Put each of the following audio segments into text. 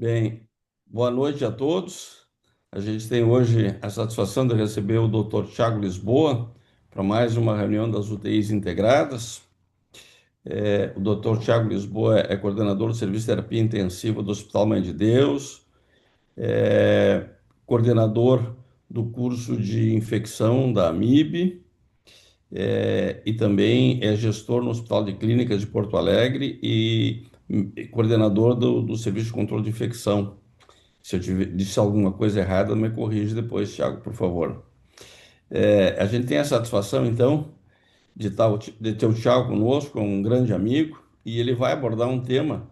Bem, boa noite a todos. A gente tem hoje a satisfação de receber o Dr. Tiago Lisboa para mais uma reunião das UTIs integradas. O Dr. Tiago Lisboa é coordenador do Serviço de Terapia Intensiva do Hospital Mãe de Deus, é coordenador do curso de infecção da AMIB, e também é gestor no Hospital de Clínicas de Porto Alegre e coordenador do Serviço de Controle de Infecção. Se eu disse alguma coisa errada, me corrija depois, Thiago, por favor. A gente tem a satisfação, então, de ter o Thiago conosco, é um grande amigo, e ele vai abordar um tema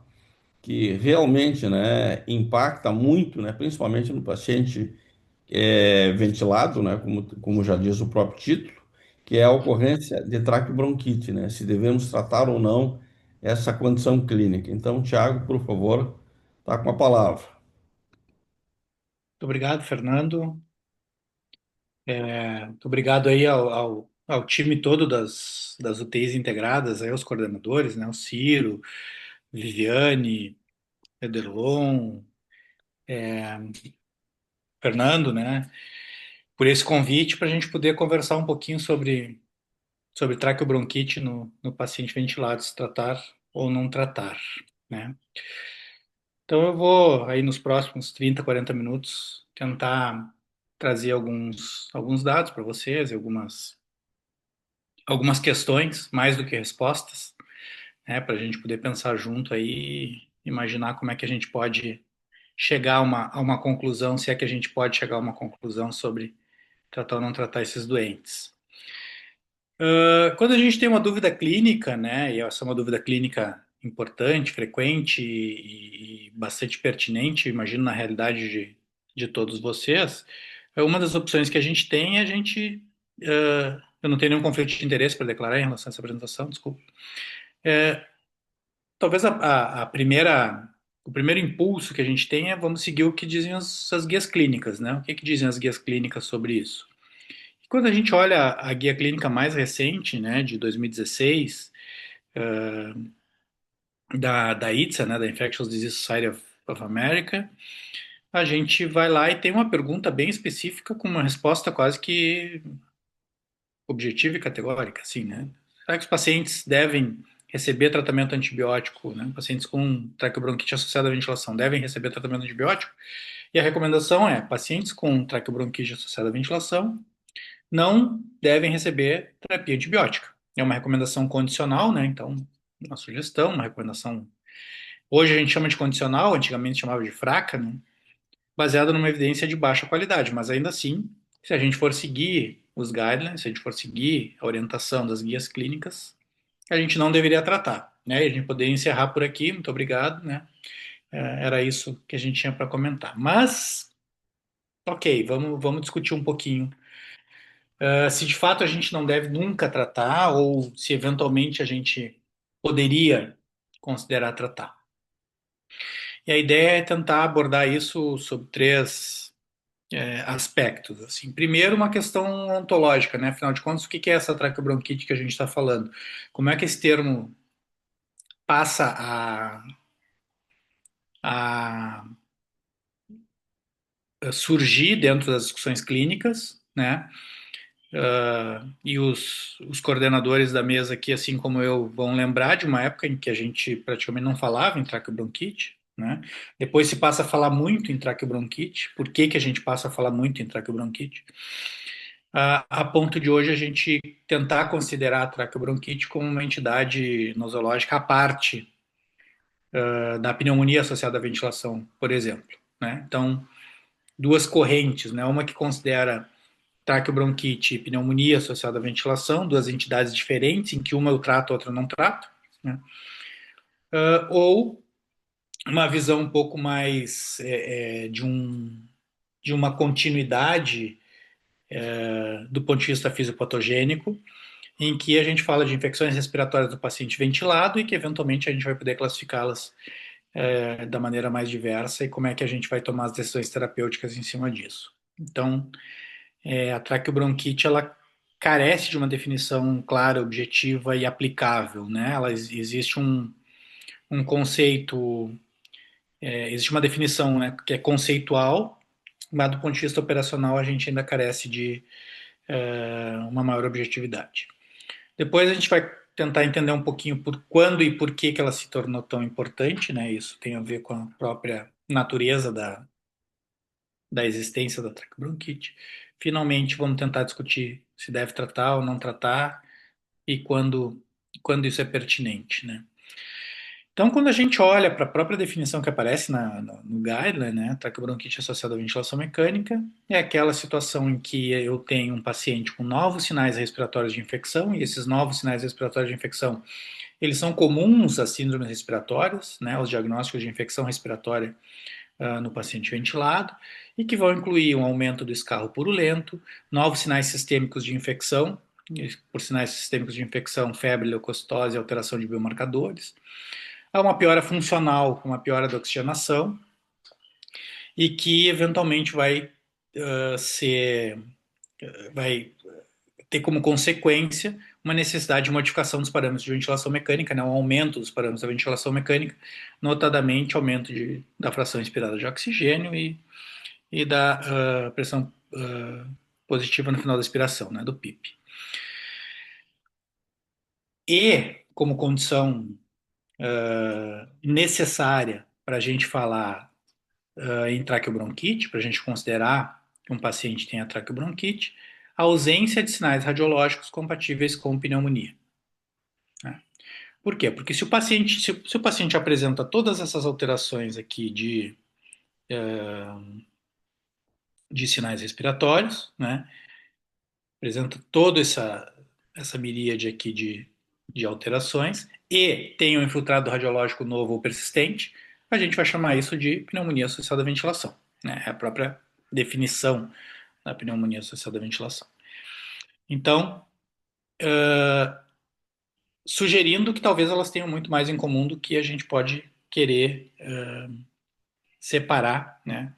que realmente, né, impacta muito, né, principalmente no paciente ventilado, né, como já diz o próprio título, que é a ocorrência de traqueobronquite, né, se devemos tratar ou não essa condição clínica. Então, Thiago, por favor, está com a palavra. Muito obrigado, Fernando. Muito obrigado aí ao time todo das UTIs integradas, aí, os coordenadores, né? O Ciro, Viviane, Ederlon, Fernando, né? Por esse convite para a gente poder conversar um pouquinho sobre traqueobronquite no paciente ventilado, se tratar ou não tratar, né? Então eu vou aí nos próximos 30, 40 minutos tentar trazer alguns dados para vocês, algumas questões, mais do que respostas, né, para a gente poder pensar junto aí, e imaginar como é que a gente pode chegar a uma conclusão, se é que a gente pode chegar a uma conclusão sobre tratar ou não tratar esses doentes. Quando a gente tem uma dúvida clínica, né, e essa é uma dúvida clínica importante, frequente e bastante pertinente, imagino na realidade de todos vocês, uma das opções que a gente tem é eu não tenho nenhum conflito de interesse para declarar em relação a essa apresentação, desculpa. Talvez o primeiro impulso que a gente tem é vamos seguir o que dizem as guias clínicas, né? O que dizem as guias clínicas sobre isso? E quando a gente olha a guia clínica mais recente, né, de 2016, da ITSA, né, da Infectious Disease Society of America, a gente vai lá e tem uma pergunta bem específica com uma resposta quase que objetiva e categórica, assim, né? Será que os pacientes devem receber tratamento antibiótico, né? Pacientes com traqueobronquite associada à ventilação devem receber tratamento antibiótico? E a recomendação é: pacientes com traqueobronquite associada à ventilação não devem receber terapia antibiótica. É uma recomendação condicional, né? Então, uma sugestão, uma recomendação. Hoje a gente chama de condicional, antigamente chamava de fraca, né? Baseada numa evidência de baixa qualidade, mas ainda assim, se a gente for seguir os guidelines, se a gente for seguir a orientação das guias clínicas, a gente não deveria tratar, né? E a gente poderia encerrar por aqui, muito obrigado, né? Era isso que a gente tinha para comentar. Mas, ok, vamos discutir um pouquinho. Se de fato a gente não deve nunca tratar, ou se eventualmente a gente poderia considerar tratar. E a ideia é tentar abordar isso sob três aspectos. Assim. Primeiro, uma questão ontológica, né? Afinal de contas, o que é essa traqueobronquite que a gente está falando? Como é que esse termo passa a surgir dentro das discussões clínicas, né? E os coordenadores da mesa aqui, assim como eu, vão lembrar de uma época em que a gente praticamente não falava em traqueobronquite, né? Depois se passa a falar muito em traqueobronquite. Por que que a gente passa a falar muito em traqueobronquite? A ponto de hoje a gente tentar considerar a traqueobronquite como uma entidade nosológica à parte da pneumonia associada à ventilação, por exemplo, né? Então, duas correntes, né? Uma que considera traqueobronquite e pneumonia associada à ventilação, duas entidades diferentes, em que uma eu trato, a outra eu não trato, né? Ou uma visão um pouco mais de uma continuidade do ponto de vista fisiopatogênico, em que a gente fala de infecções respiratórias do paciente ventilado e que eventualmente a gente vai poder classificá-las da maneira mais diversa e como é que a gente vai tomar as decisões terapêuticas em cima disso. Então, a traqueobronquite, ela carece de uma definição clara, objetiva e aplicável, né? Existe um conceito Existe uma definição, né, que é conceitual, mas do ponto de vista operacional a gente ainda carece de uma maior objetividade. Depois a gente vai tentar entender um pouquinho por quando e por que ela se tornou tão importante, né? Isso tem a ver com a própria natureza da existência da traqueobronquite. Finalmente, vamos tentar discutir se deve tratar ou não tratar e quando isso é pertinente, né? Então, quando a gente olha para a própria definição que aparece no guideline, né, traqueobronquite associada à ventilação mecânica, é aquela situação em que eu tenho um paciente com novos sinais respiratórios de infecção, e esses novos sinais respiratórios de infecção, eles são comuns às síndromes respiratórias, né, os diagnósticos de infecção respiratória no paciente ventilado, e que vão incluir um aumento do escarro purulento, novos sinais sistêmicos de infecção, por sinais sistêmicos de infecção, febre, leucocitose, alteração de biomarcadores. Há uma piora funcional, com uma piora da oxigenação, e que eventualmente ser, vai ter como consequência uma necessidade de modificação dos parâmetros de ventilação mecânica, né, um aumento dos parâmetros da ventilação mecânica, notadamente aumento da fração inspirada de oxigênio e da pressão positiva no final da expiração, né, do PIP. E, como condição necessária para a gente falar em traqueobronquite, para a gente considerar que um paciente tenha traqueobronquite, a ausência de sinais radiológicos compatíveis com pneumonia. Né? Por quê? Porque se o paciente apresenta todas essas alterações aqui de sinais respiratórios, né? Apresenta toda essa miríade aqui de alterações e tem um infiltrado radiológico novo ou persistente, a gente vai chamar isso de pneumonia associada à ventilação. Né? É a própria definição da pneumonia associada à ventilação. Então, sugerindo que talvez elas tenham muito mais em comum do que a gente pode querer separar, né?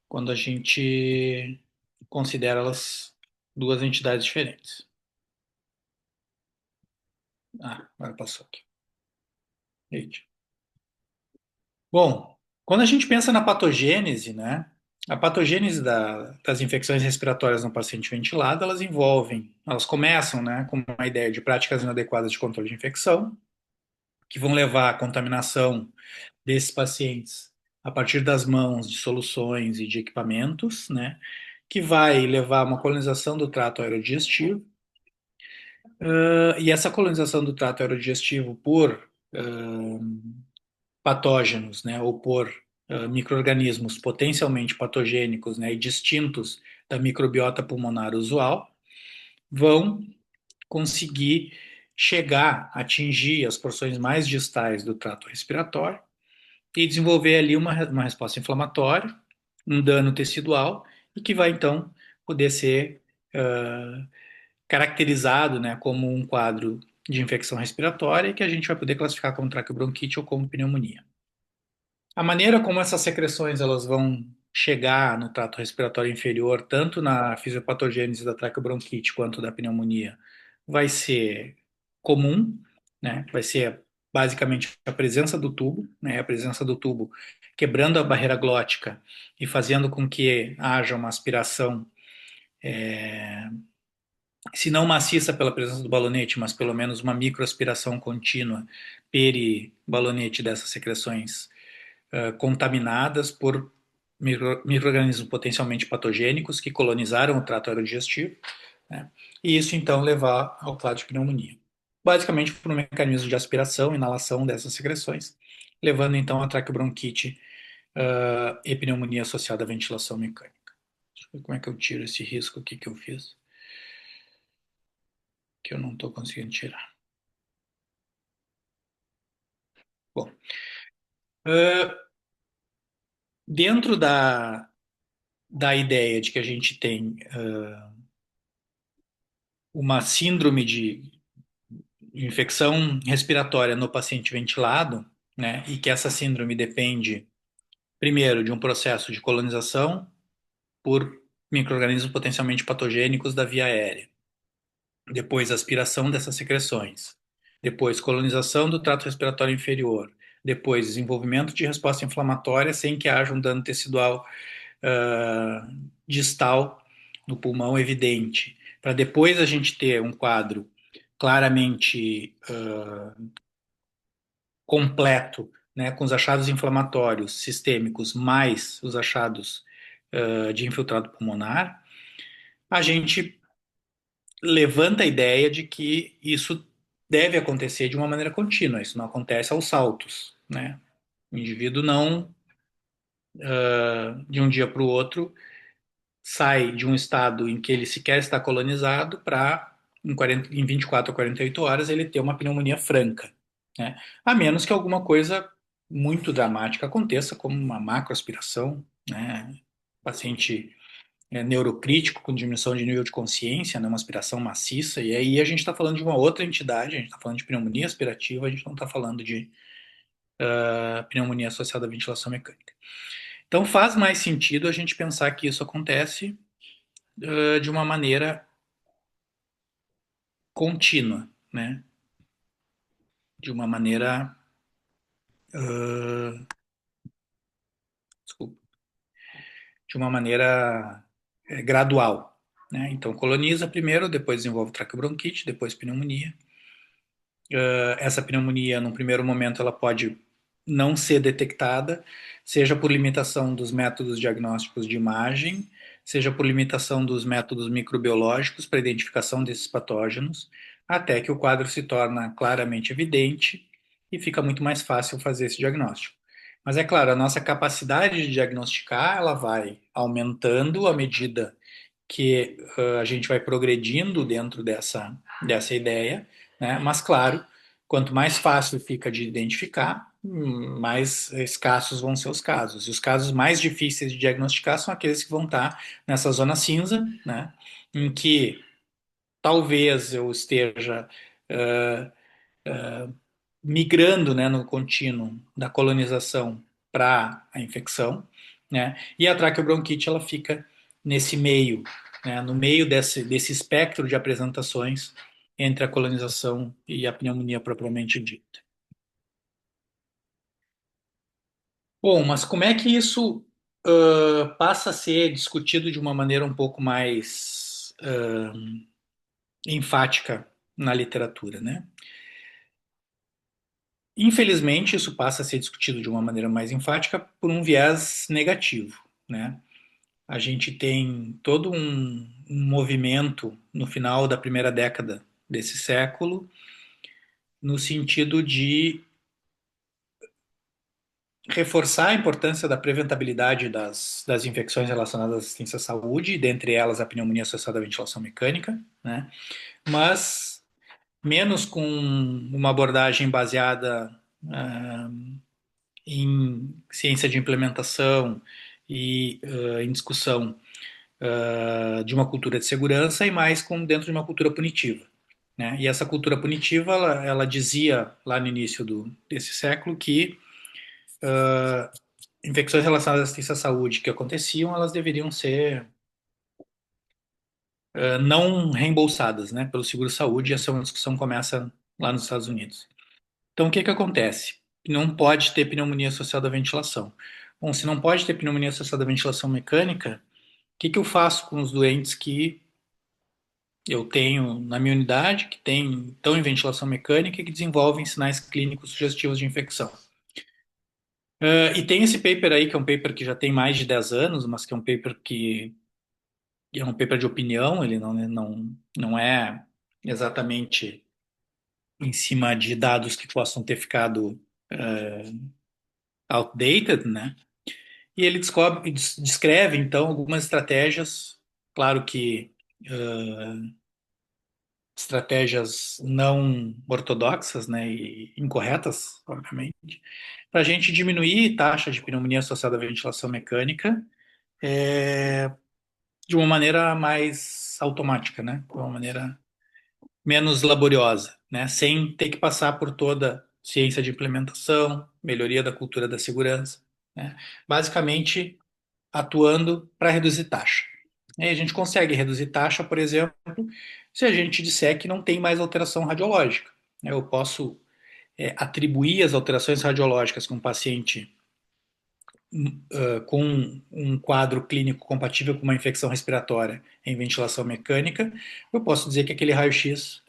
Quando a gente considera elas duas entidades diferentes. Agora passou aqui. Eita. Bom, quando a gente pensa na patogênese, né? A patogênese das infecções respiratórias no paciente ventilado, elas começam, né, com uma ideia de práticas inadequadas de controle de infecção, que vão levar à contaminação desses pacientes a partir das mãos de soluções e de equipamentos, né, que vai levar a uma colonização do trato aerodigestivo, e essa colonização do trato aerodigestivo por patógenos, né, ou por micro-organismos potencialmente patogênicos, né, e distintos da microbiota pulmonar usual, vão conseguir atingir as porções mais distais do trato respiratório e desenvolver ali uma resposta inflamatória, um dano tecidual, e que vai então poder ser caracterizado, né, como um quadro de infecção respiratória e que a gente vai poder classificar como traqueobronquite ou como pneumonia. A maneira como essas secreções elas vão chegar no trato respiratório inferior, tanto na fisiopatogênese da traqueobronquite quanto da pneumonia, vai ser comum, né? Vai ser basicamente a presença do tubo, né? A presença do tubo quebrando a barreira glótica e fazendo com que haja uma aspiração, se não maciça pela presença do balonete, mas pelo menos uma microaspiração contínua peri-balonete dessas secreções contaminadas por micro-organismos potencialmente patogênicos que colonizaram o trato aerodigestivo, né? E isso então levar ao quadro de pneumonia. Basicamente por um mecanismo de aspiração, inalação dessas secreções, levando então a traqueobronquite e pneumonia associada à ventilação mecânica. Deixa eu ver como é que eu tiro esse risco aqui que eu fiz, que eu não estou conseguindo tirar. Bom, dentro da ideia de que a gente tem uma síndrome de infecção respiratória no paciente ventilado, né, e que essa síndrome depende, primeiro, de um processo de colonização por micro-organismos potencialmente patogênicos da via aérea, depois aspiração dessas secreções, depois colonização do trato respiratório inferior, Depois, desenvolvimento de resposta inflamatória sem que haja um dano tecidual ah, distal no pulmão evidente. Para depois a gente ter um quadro claramente completo, né, com os achados inflamatórios sistêmicos mais os achados de infiltrado pulmonar, a gente levanta a ideia de que isso deve acontecer de uma maneira contínua, isso não acontece aos saltos, né? O indivíduo não, de um dia para o outro, sai de um estado em que ele sequer está colonizado para, em 24 a 48 horas, ele ter uma pneumonia franca, né? A menos que alguma coisa muito dramática aconteça, como uma macroaspiração, né? Paciente neurocrítico com diminuição de nível de consciência, né? Uma aspiração maciça, e aí a gente está falando de uma outra entidade, a gente está falando de pneumonia aspirativa, a gente não está falando de pneumonia associada à ventilação mecânica. Então faz mais sentido a gente pensar que isso acontece de uma maneira contínua, né? De uma maneira, desculpa, de uma maneira gradual, né? Então coloniza primeiro, depois desenvolve traqueobronquite, depois pneumonia. Essa pneumonia, num primeiro momento, ela pode não ser detectada, seja por limitação dos métodos diagnósticos de imagem, seja por limitação dos métodos microbiológicos para identificação desses patógenos, até que o quadro se torna claramente evidente e fica muito mais fácil fazer esse diagnóstico. Mas é claro, a nossa capacidade de diagnosticar, ela vai aumentando à medida que a gente vai progredindo dentro dessa ideia, né? Mas claro, quanto mais fácil fica de identificar, mais escassos vão ser os casos. E os casos mais difíceis de diagnosticar são aqueles que vão estar nessa zona cinza, né? Em que talvez eu esteja uh, migrando, né, no contínuo da colonização para a infecção, né? E a traqueobronquite ela fica nesse meio, né, no meio desse espectro de apresentações entre a colonização e a pneumonia propriamente dita. Bom, mas como é que isso passa a ser discutido de uma maneira um pouco mais enfática na literatura, né? Infelizmente, isso passa a ser discutido de uma maneira mais enfática por um viés negativo, né? A gente tem todo um movimento no final da primeira década desse século, no sentido de reforçar a importância da preventabilidade das infecções relacionadas à assistência à saúde, dentre elas a pneumonia associada à ventilação mecânica, né? Mas menos com uma abordagem baseada em ciência de implementação e em discussão de uma cultura de segurança e mais com dentro de uma cultura punitiva, né? E essa cultura punitiva, ela dizia lá no início desse século que infecções relacionadas à assistência à saúde que aconteciam, elas deveriam ser não reembolsadas, né, pelo seguro-saúde, e essa é uma discussão que começa lá nos Estados Unidos. Então, o que que acontece? Não pode ter pneumonia associada à ventilação. Bom, se não pode ter pneumonia associada à ventilação mecânica, o que que eu faço com os doentes que eu tenho na minha unidade, que estão em ventilação mecânica e que desenvolvem sinais clínicos sugestivos de infecção? E tem esse paper aí, que é um paper que já tem mais de 10 anos, mas que é um paper que é um paper de opinião, ele não é exatamente em cima de dados que possam ter ficado outdated, né? E ele descreve, então, algumas estratégias, claro que estratégias não ortodoxas, né, e incorretas, obviamente, para a gente diminuir a taxa de pneumonia associada à ventilação mecânica de uma maneira mais automática, né, de uma maneira menos laboriosa, né, sem ter que passar por toda ciência de implementação, melhoria da cultura da segurança, né, basicamente atuando para reduzir taxa. E a gente consegue reduzir taxa, por exemplo, se a gente disser que não tem mais alteração radiológica. Eu posso atribuir as alterações radiológicas que um paciente com um quadro clínico compatível com uma infecção respiratória em ventilação mecânica, eu posso dizer que aquele raio-x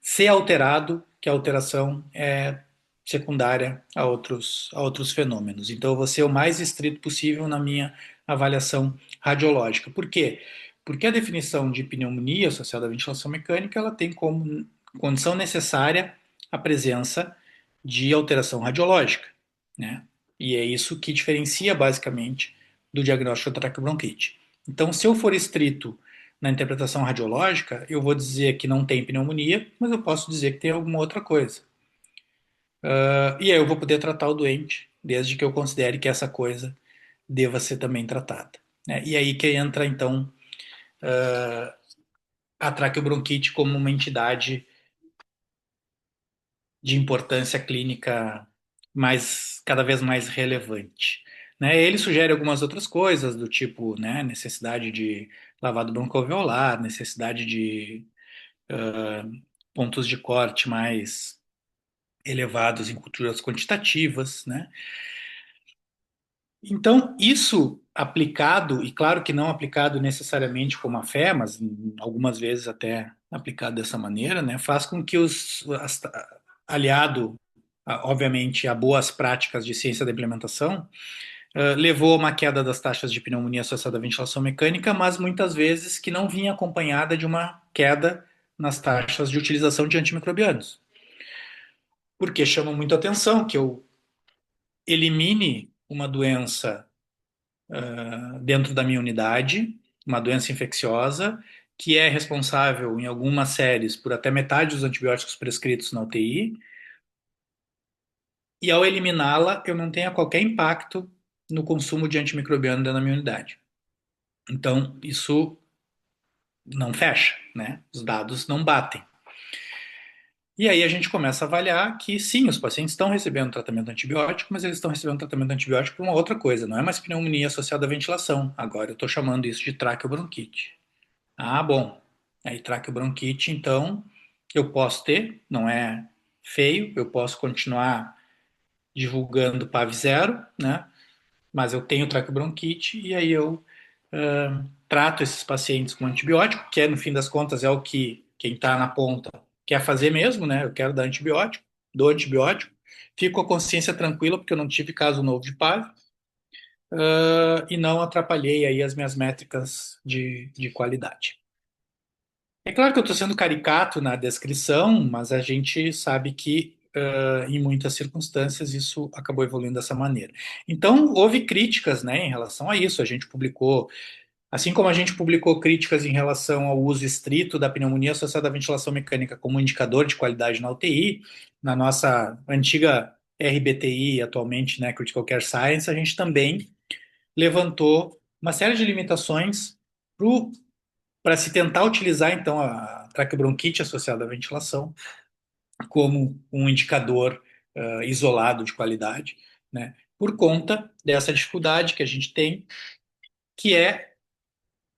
ser alterado, que a alteração é secundária a outros fenômenos. Então, eu vou ser o mais estrito possível na minha avaliação radiológica. Por quê? Porque a definição de pneumonia associada à ventilação mecânica, ela tem como condição necessária a presença de alteração radiológica, né? E é isso que diferencia basicamente do diagnóstico da traqueobronquite. Então, se eu for estrito na interpretação radiológica, eu vou dizer que não tem pneumonia, mas eu posso dizer que tem alguma outra coisa. E aí eu vou poder tratar o doente, desde que eu considere que essa coisa deva ser também tratada, né? E aí que entra, então, a traqueobronquite como uma entidade de importância clínica cada vez mais relevante. Né? Ele sugere algumas outras coisas, do tipo, né, necessidade de lavado broncoalveolar, necessidade de pontos de corte mais elevados em culturas quantitativas, né? Então, isso aplicado, e claro que não aplicado necessariamente como a fé, mas algumas vezes até aplicado dessa maneira, né, faz com que aliado, obviamente, a boas práticas de ciência da implementação, levou a uma queda das taxas de pneumonia associada à ventilação mecânica, mas muitas vezes que não vinha acompanhada de uma queda nas taxas de utilização de antimicrobianos. Porque chama muito atenção que eu elimine uma doença dentro da minha unidade, uma doença infecciosa, que é responsável em algumas séries por até metade dos antibióticos prescritos na UTI, e ao eliminá-la, eu não tenho qualquer impacto no consumo de antimicrobiano dentro da minha unidade. Então, isso não fecha, né? Os dados não batem. E aí a gente começa a avaliar que sim, os pacientes estão recebendo tratamento antibiótico, mas eles estão recebendo tratamento antibiótico por uma outra coisa, não é mais pneumonia associada à ventilação. Agora eu estou chamando isso de traqueobronquite. Ah, bom. Aí traqueobronquite, então, eu posso ter, não é feio, eu posso continuar divulgando PAV zero, né? Mas eu tenho traqueobronquite e aí eu trato esses pacientes com antibiótico, que é, no fim das contas, é o que quem está na ponta quer fazer mesmo, né? Eu quero dar antibiótico, dou antibiótico, fico com a consciência tranquila porque eu não tive caso novo de PAV, e não atrapalhei aí as minhas métricas de qualidade. É claro que eu estou sendo caricato na descrição, mas a gente sabe que em muitas circunstâncias isso acabou evoluindo dessa maneira. Então, houve críticas, né, em relação a isso. A gente publicou, assim como a gente publicou críticas em relação ao uso estrito da pneumonia associada à ventilação mecânica como indicador de qualidade na UTI, na nossa antiga RBTI, atualmente, né, Critical Care Science, a gente também levantou uma série de limitações para se tentar utilizar, então, a traqueobronquite associada à ventilação como um indicador isolado de qualidade, né? Por conta dessa dificuldade que a gente tem, que é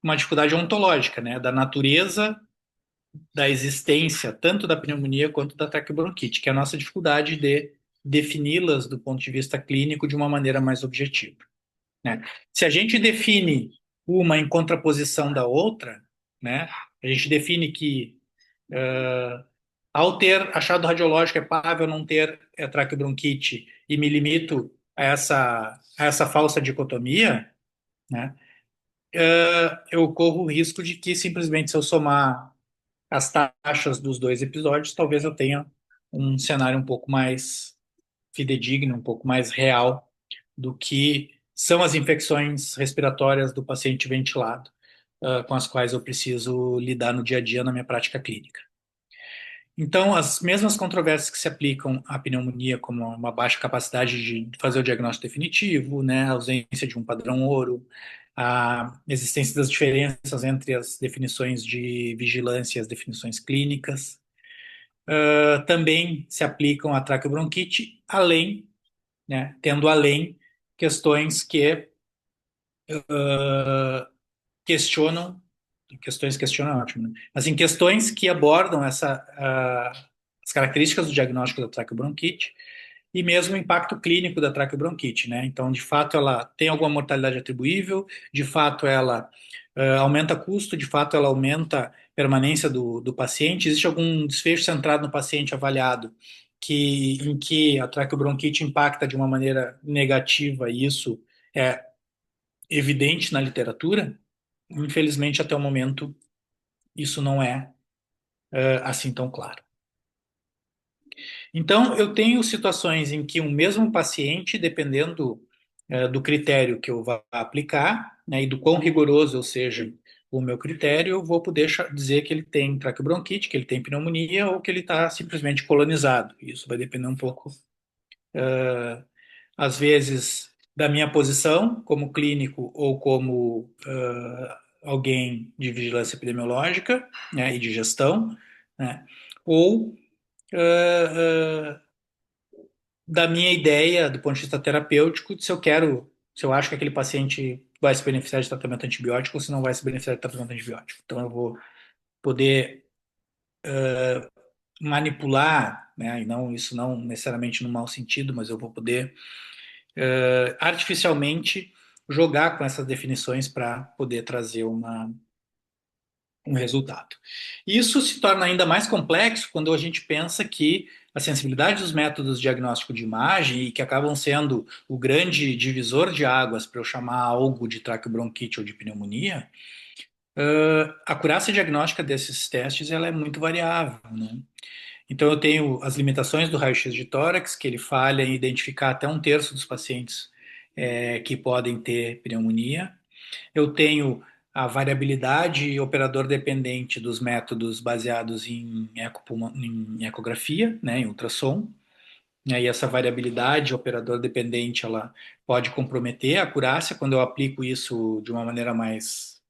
uma dificuldade ontológica, né? Da natureza da existência, tanto da pneumonia quanto da traqueobronquite, que é a nossa dificuldade de defini-las do ponto de vista clínico de uma maneira mais objetiva, né? Se a gente define uma em contraposição da outra, né? A gente define que ao ter achado radiológico é pável não ter traqueobronquite e me limito a essa falsa dicotomia, né? Eu corro o risco de que simplesmente se eu somar as taxas dos dois episódios, talvez eu tenha um cenário um pouco mais fidedigno, um pouco mais real do que são as infecções respiratórias do paciente ventilado, com as quais eu preciso lidar no dia a dia na minha prática clínica. Então, as mesmas controvérsias que se aplicam à pneumonia, como uma baixa capacidade de fazer o diagnóstico definitivo, né, a ausência de um padrão ouro, a existência das diferenças entre as definições de vigilância e as definições clínicas, também se aplicam à traqueobronquite, além, né, tendo além questões que questionam, questões questionam, é ótimo, né? Mas em questões que abordam as características do diagnóstico da traqueobronquite e mesmo o impacto clínico da traqueobronquite, né? Então, de fato, ela tem alguma mortalidade atribuível, de fato, ela aumenta custo, de fato, ela aumenta permanência do paciente. Existe algum desfecho centrado no paciente avaliado em que a traqueobronquite impacta de uma maneira negativa, e isso é evidente na literatura? Infelizmente, até o momento, isso não é assim tão claro. Então, eu tenho situações em que um mesmo paciente, dependendo do critério que eu vá aplicar, né, e do quão rigoroso eu seja o meu critério, eu vou poder dizer que ele tem traqueobronquite, que ele tem pneumonia ou que ele está simplesmente colonizado. Isso vai depender um pouco, às vezes, da minha posição como clínico ou como alguém de vigilância epidemiológica, né, e de gestão, né, ou da minha ideia, do ponto de vista terapêutico, de se eu acho que aquele paciente vai se beneficiar de tratamento antibiótico ou se não vai se beneficiar de tratamento antibiótico. Então, eu vou poder manipular, né, e não isso não necessariamente no mau sentido, mas eu vou poder artificialmente jogar com essas definições para poder trazer um resultado. Isso se torna ainda mais complexo quando a gente pensa que a sensibilidade dos métodos diagnóstico de imagem, e que acabam sendo o grande divisor de águas para eu chamar algo de traqueobronquite ou de pneumonia, a acurácia diagnóstica desses testes ela é muito variável, né? Então eu tenho as limitações do raio-x de tórax, que ele falha em identificar até um terço dos pacientes que podem ter pneumonia. Eu tenho a variabilidade operador dependente dos métodos baseados em ecografia, né, em ultrassom. E essa variabilidade operador dependente ela pode comprometer a acurácia quando eu aplico isso de uma maneira mais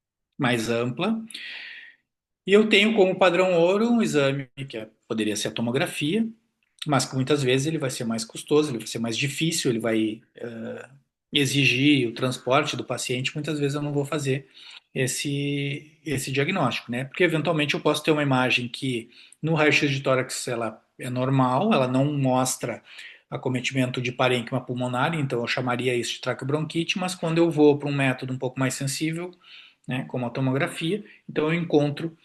ampla. E eu tenho como padrão ouro um exame poderia ser a tomografia, mas que muitas vezes ele vai ser mais custoso, ele vai ser mais difícil, ele vai exigir o transporte do paciente, muitas vezes eu não vou fazer esse diagnóstico, né? Porque eventualmente eu posso ter uma imagem que no raio-x de tórax ela é normal, ela não mostra acometimento de parênquima pulmonar, então eu chamaria isso de traqueobronquite, mas quando eu vou para um método um pouco mais sensível, né, como a tomografia, então eu encontro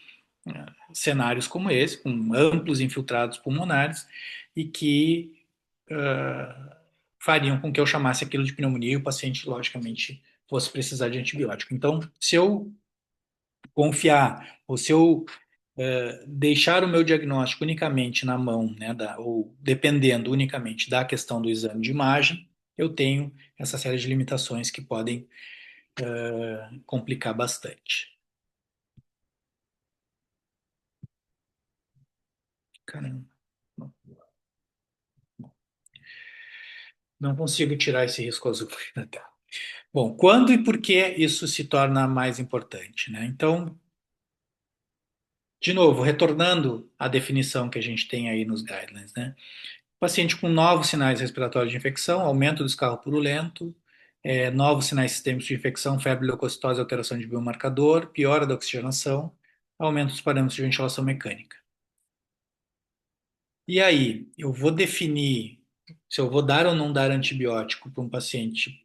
cenários como esse, com amplos infiltrados pulmonares, e que fariam com que eu chamasse aquilo de pneumonia e o paciente, logicamente, fosse precisar de antibiótico. Então, se eu confiar, ou se eu deixar o meu diagnóstico unicamente na mão, né, ou dependendo unicamente da questão do exame de imagem, eu tenho essa série de limitações que podem complicar bastante. Caramba, não consigo tirar esse risco azul da tela. Bom, quando e por que isso se torna mais importante, né? Então, de novo, retornando à definição que a gente tem aí nos guidelines, né? Paciente com novos sinais respiratórios de infecção, aumento do escarro purulento, novos sinais sistêmicos de infecção, febre, leucocitose, alteração de biomarcador, piora da oxigenação, aumento dos parâmetros de ventilação mecânica. E aí, eu vou definir se eu vou dar ou não dar antibiótico para um paciente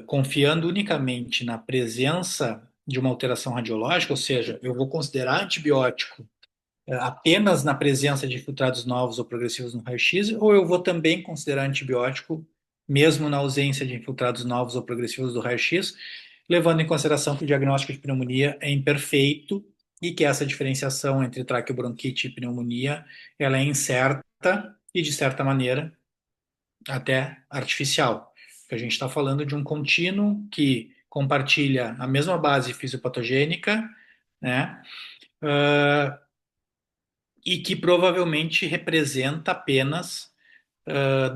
confiando unicamente na presença de uma alteração radiológica, ou seja, eu vou considerar antibiótico apenas na presença de infiltrados novos ou progressivos no raio-x, ou eu vou também considerar antibiótico mesmo na ausência de infiltrados novos ou progressivos do raio-x, levando em consideração que o diagnóstico de pneumonia é imperfeito e que essa diferenciação entre traqueobronquite e pneumonia ela é incerta e, de certa maneira, até artificial. Porque a gente está falando de um contínuo que compartilha a mesma base fisiopatogênica, né? E que provavelmente representa apenas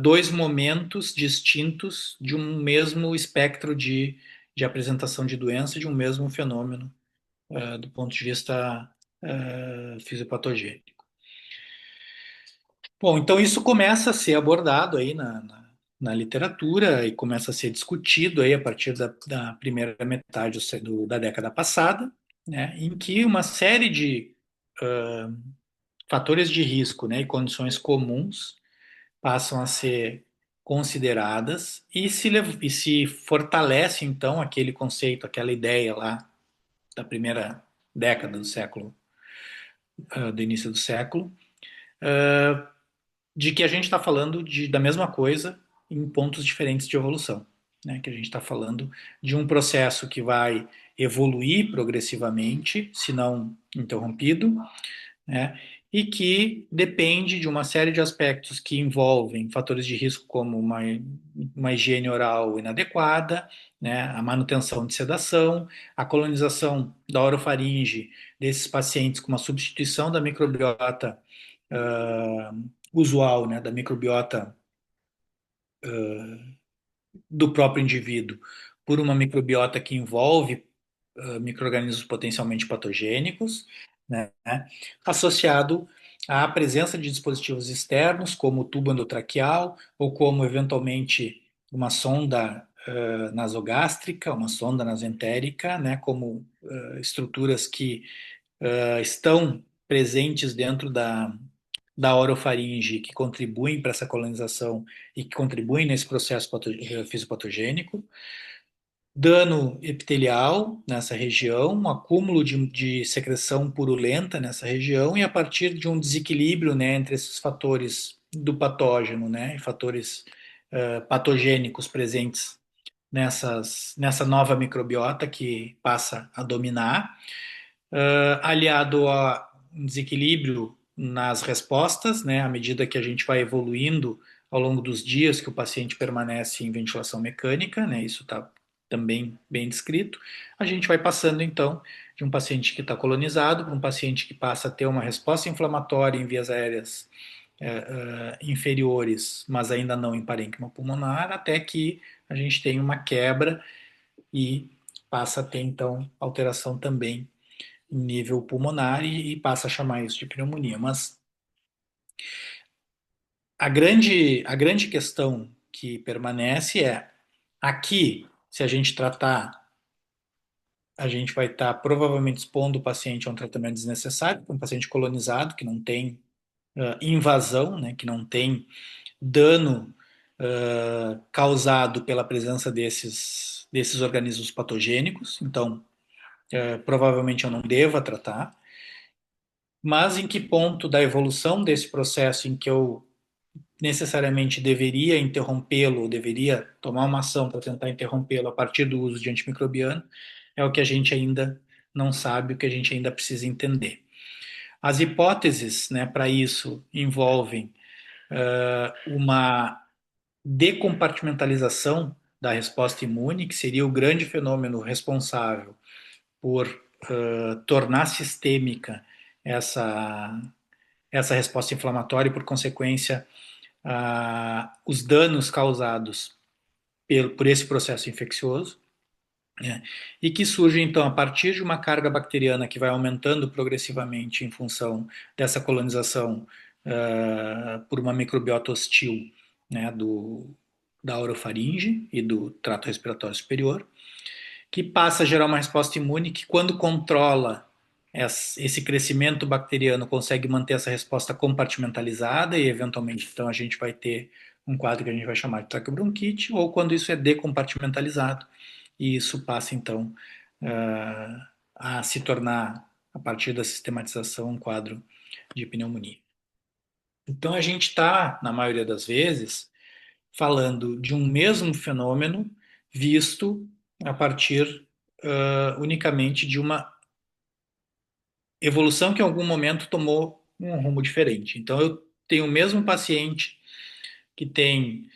dois momentos distintos de um mesmo espectro de apresentação de doença, de um mesmo fenômeno, do ponto de vista fisiopatogênico. Bom, então isso começa a ser abordado aí na literatura e começa a ser discutido aí a partir da primeira metade da década passada, né, em que uma série de fatores de risco, né, e condições comuns passam a ser consideradas e se fortalece então aquele conceito, aquela ideia lá da primeira década do século, do início do século, de que a gente está falando da mesma coisa em pontos diferentes de evolução, né? Que a gente está falando de um processo que vai evoluir progressivamente, se não interrompido, né? E que depende de uma série de aspectos que envolvem fatores de risco como uma higiene oral inadequada, né? A manutenção de sedação, a colonização da orofaringe desses pacientes com uma substituição da microbiota usual, né? Da microbiota do próprio indivíduo por uma microbiota que envolve micro-organismos potencialmente patogênicos, né, associado à presença de dispositivos externos, como o tubo endotraqueal, ou como, eventualmente, uma sonda nasogástrica, uma sonda nasentérica, né, como estruturas que estão presentes dentro da orofaringe, que contribuem para essa colonização e que contribuem nesse processo fisiopatogênico, dano epitelial nessa região, um acúmulo de secreção purulenta nessa região, e a partir de um desequilíbrio, né, entre esses fatores do patógeno, né, e fatores patogênicos presentes nessa nova microbiota que passa a dominar, aliado a um desequilíbrio nas respostas, né, à medida que a gente vai evoluindo ao longo dos dias que o paciente permanece em ventilação mecânica, né, isso está também bem descrito, a gente vai passando então de um paciente que está colonizado para um paciente que passa a ter uma resposta inflamatória em vias aéreas inferiores, mas ainda não em parênquima pulmonar, até que a gente tem uma quebra e passa a ter então alteração também em nível pulmonar e passa a chamar isso de pneumonia. Mas a grande questão que permanece é: aqui, se a gente tratar, a gente vai estar provavelmente expondo o paciente a um tratamento desnecessário, um paciente colonizado que não tem invasão, né, que não tem dano causado pela presença desses organismos patogênicos. Então, provavelmente eu não deva tratar. Mas em que ponto da evolução desse processo em que eu necessariamente deveria interrompê-lo, ou deveria tomar uma ação para tentar interrompê-lo a partir do uso de antimicrobiano, é o que a gente ainda não sabe, o que a gente ainda precisa entender. As hipóteses, né, para isso envolvem uma decompartimentalização da resposta imune, que seria o grande fenômeno responsável por tornar sistêmica essa, essa resposta inflamatória e, por consequência, os danos causados por esse processo infeccioso, né? E que surge então a partir de uma carga bacteriana que vai aumentando progressivamente em função dessa colonização por uma microbiota hostil, né, da orofaringe e do trato respiratório superior, que passa a gerar uma resposta imune que, quando controla esse crescimento bacteriano, consegue manter essa resposta compartimentalizada e, eventualmente, então a gente vai ter um quadro que a gente vai chamar de traqueobronquite, ou quando isso é decompartimentalizado, e isso passa, então, a se tornar, a partir da sistematização, um quadro de pneumonia. Então, a gente está, na maioria das vezes, falando de um mesmo fenômeno visto a partir unicamente de uma evolução que em algum momento tomou um rumo diferente. Então, eu tenho o mesmo paciente que tem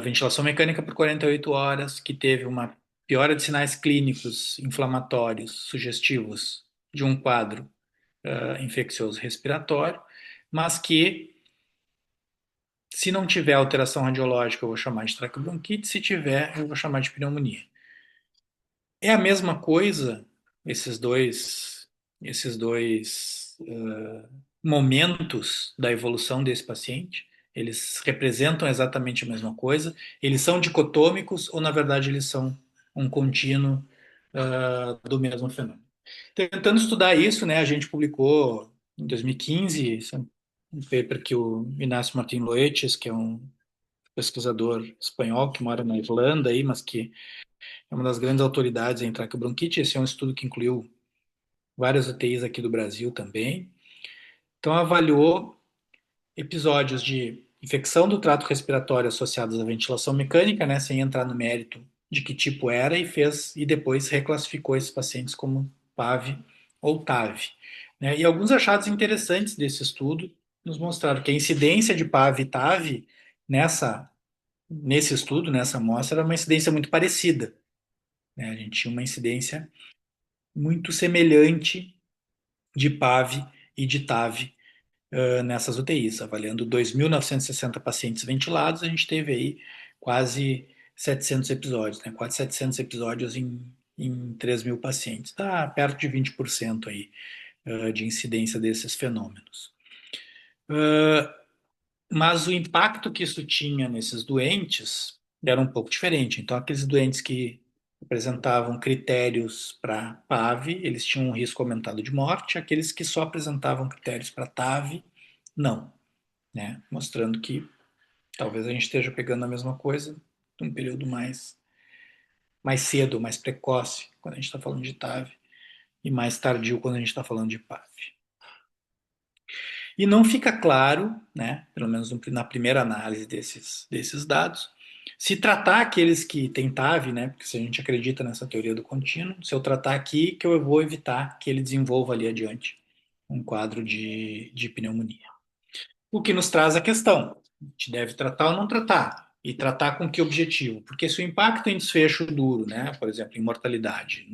ventilação mecânica por 48 horas, que teve uma piora de sinais clínicos inflamatórios sugestivos de um quadro infeccioso respiratório, mas que, se não tiver alteração radiológica, eu vou chamar de traqueobronquite; se tiver, eu vou chamar de pneumonia. É a mesma coisa, esses dois momentos da evolução desse paciente. Eles representam exatamente a mesma coisa. Eles são dicotômicos ou, na verdade, eles são um contínuo do mesmo fenômeno. Tentando estudar isso, né, a gente publicou em 2015, um paper que o Inácio Martín Loeches, que é um pesquisador espanhol que mora na Irlanda aí, mas que é uma das grandes autoridades em traqueobronquite. Esse é um estudo que incluiu várias UTIs aqui do Brasil também. Então, avaliou episódios de infecção do trato respiratório associados à ventilação mecânica, né, sem entrar no mérito de que tipo era, e depois reclassificou esses pacientes como PAV ou TAV. Né? E alguns achados interessantes desse estudo nos mostraram que a incidência de PAV e TAV nesse estudo, nessa amostra, era uma incidência muito parecida. Né? A gente tinha uma incidência muito semelhante de PAV e de TAV nessas UTIs. Avaliando 2.960 pacientes ventilados, a gente teve aí quase 700 episódios, né? Quase 700 episódios em 3 mil pacientes. Está perto de 20% aí de incidência desses fenômenos. Mas o impacto que isso tinha nesses doentes era um pouco diferente. Então, aqueles doentes que apresentavam critérios para PAV, eles tinham um risco aumentado de morte. Aqueles que só apresentavam critérios para TAV, não, né? Mostrando que talvez a gente esteja pegando a mesma coisa num período mais cedo, mais precoce, quando a gente está falando de TAV, e mais tardio quando a gente está falando de PAV. E não fica claro, né, pelo menos na primeira análise desses dados, se tratar aqueles que têm TAV, né, porque se a gente acredita nessa teoria do contínuo, se eu tratar aqui, que eu vou evitar que ele desenvolva ali adiante um quadro de pneumonia. O que nos traz a questão, a gente deve tratar ou não tratar? E tratar com que objetivo? Porque se o impacto em desfecho duro, né, por exemplo, em mortalidade,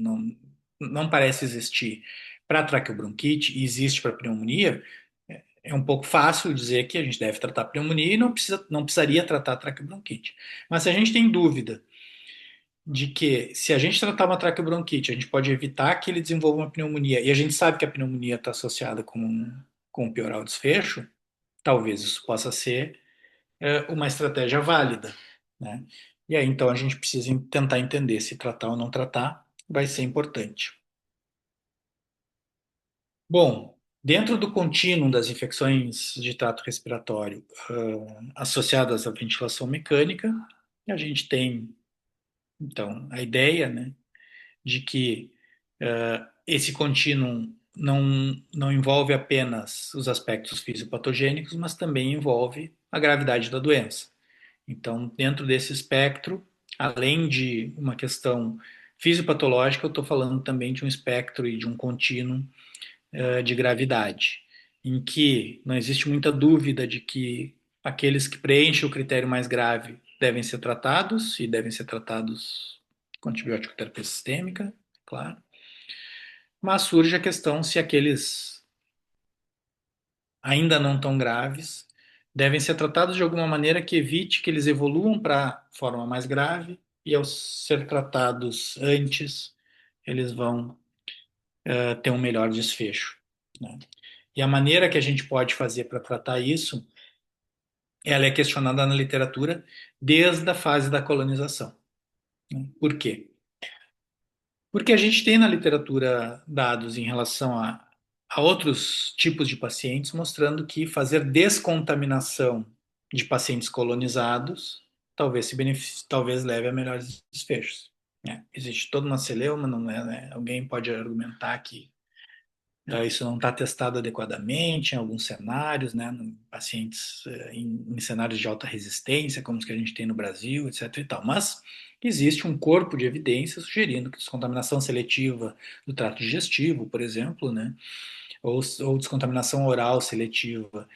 não parece existir para traqueobronquite e existe para pneumonia, é um pouco fácil dizer que a gente deve tratar pneumonia e não precisaria tratar traqueobronquite. Mas se a gente tem dúvida de que se a gente tratar uma traqueobronquite, a gente pode evitar que ele desenvolva uma pneumonia, e a gente sabe que a pneumonia está associada com piorar o desfecho, talvez isso possa ser uma estratégia válida, né? E aí, então, a gente precisa tentar entender se tratar ou não tratar vai ser importante. Bom, dentro do contínuo das infecções de trato respiratório associadas à ventilação mecânica, a gente tem, então, a ideia, né, de que esse contínuo não envolve apenas os aspectos fisiopatogênicos, mas também envolve a gravidade da doença. Então, dentro desse espectro, além de uma questão fisiopatológica, eu estou falando também de um espectro e de um contínuo de gravidade, em que não existe muita dúvida de que aqueles que preenchem o critério mais grave devem ser tratados, e devem ser tratados com antibiótico terapia sistêmica, claro. Mas surge a questão se aqueles ainda não tão graves devem ser tratados de alguma maneira que evite que eles evoluam para forma mais grave, e ao ser tratados antes, eles vão ter um melhor desfecho, né? E a maneira que a gente pode fazer para tratar isso, ela é questionada na literatura desde a fase da colonização, né? Por quê? Porque a gente tem na literatura dados em relação a outros tipos de pacientes mostrando que fazer descontaminação de pacientes colonizados talvez leve a melhores desfechos, né? Existe toda uma celeuma, não é, né? Alguém pode argumentar que isso não está testado adequadamente em alguns cenários, né, em pacientes em cenários de alta resistência, como os que a gente tem no Brasil, etc. e tal. Mas existe um corpo de evidências sugerindo que descontaminação seletiva do trato digestivo, por exemplo, né, ou descontaminação oral seletiva,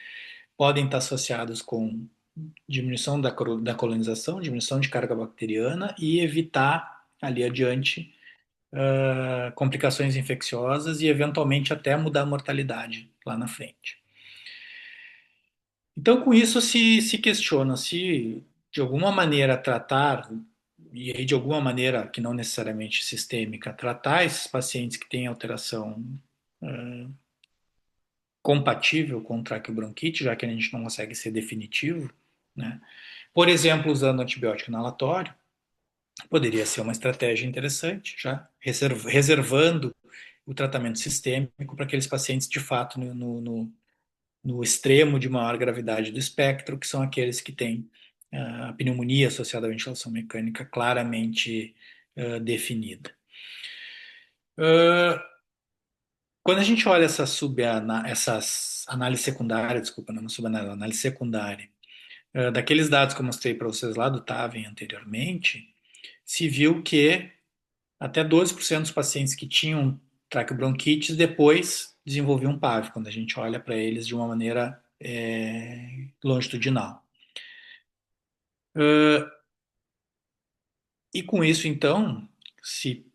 podem estar associados com diminuição da colonização, diminuição de carga bacteriana e evitar ali adiante complicações infecciosas e eventualmente até mudar a mortalidade lá na frente. Então, com isso se questiona se de alguma maneira tratar, e aí de alguma maneira que não necessariamente sistêmica, tratar esses pacientes que têm alteração compatível com traqueobronquite, já que a gente não consegue ser definitivo, né? Por exemplo, usando antibiótico inalatório, poderia ser uma estratégia interessante, já reservando o tratamento sistêmico para aqueles pacientes de fato no extremo de maior gravidade do espectro, que são aqueles que têm a pneumonia associada à ventilação mecânica claramente definida. Quando a gente olha essas análises secundárias, desculpa, não subanálise, análise secundária, daqueles dados que eu mostrei para vocês lá do TAVEN anteriormente, se viu que até 12% dos pacientes que tinham traqueobronquites depois desenvolviam PAV, quando a gente olha para eles de uma maneira longitudinal. E com isso, então, se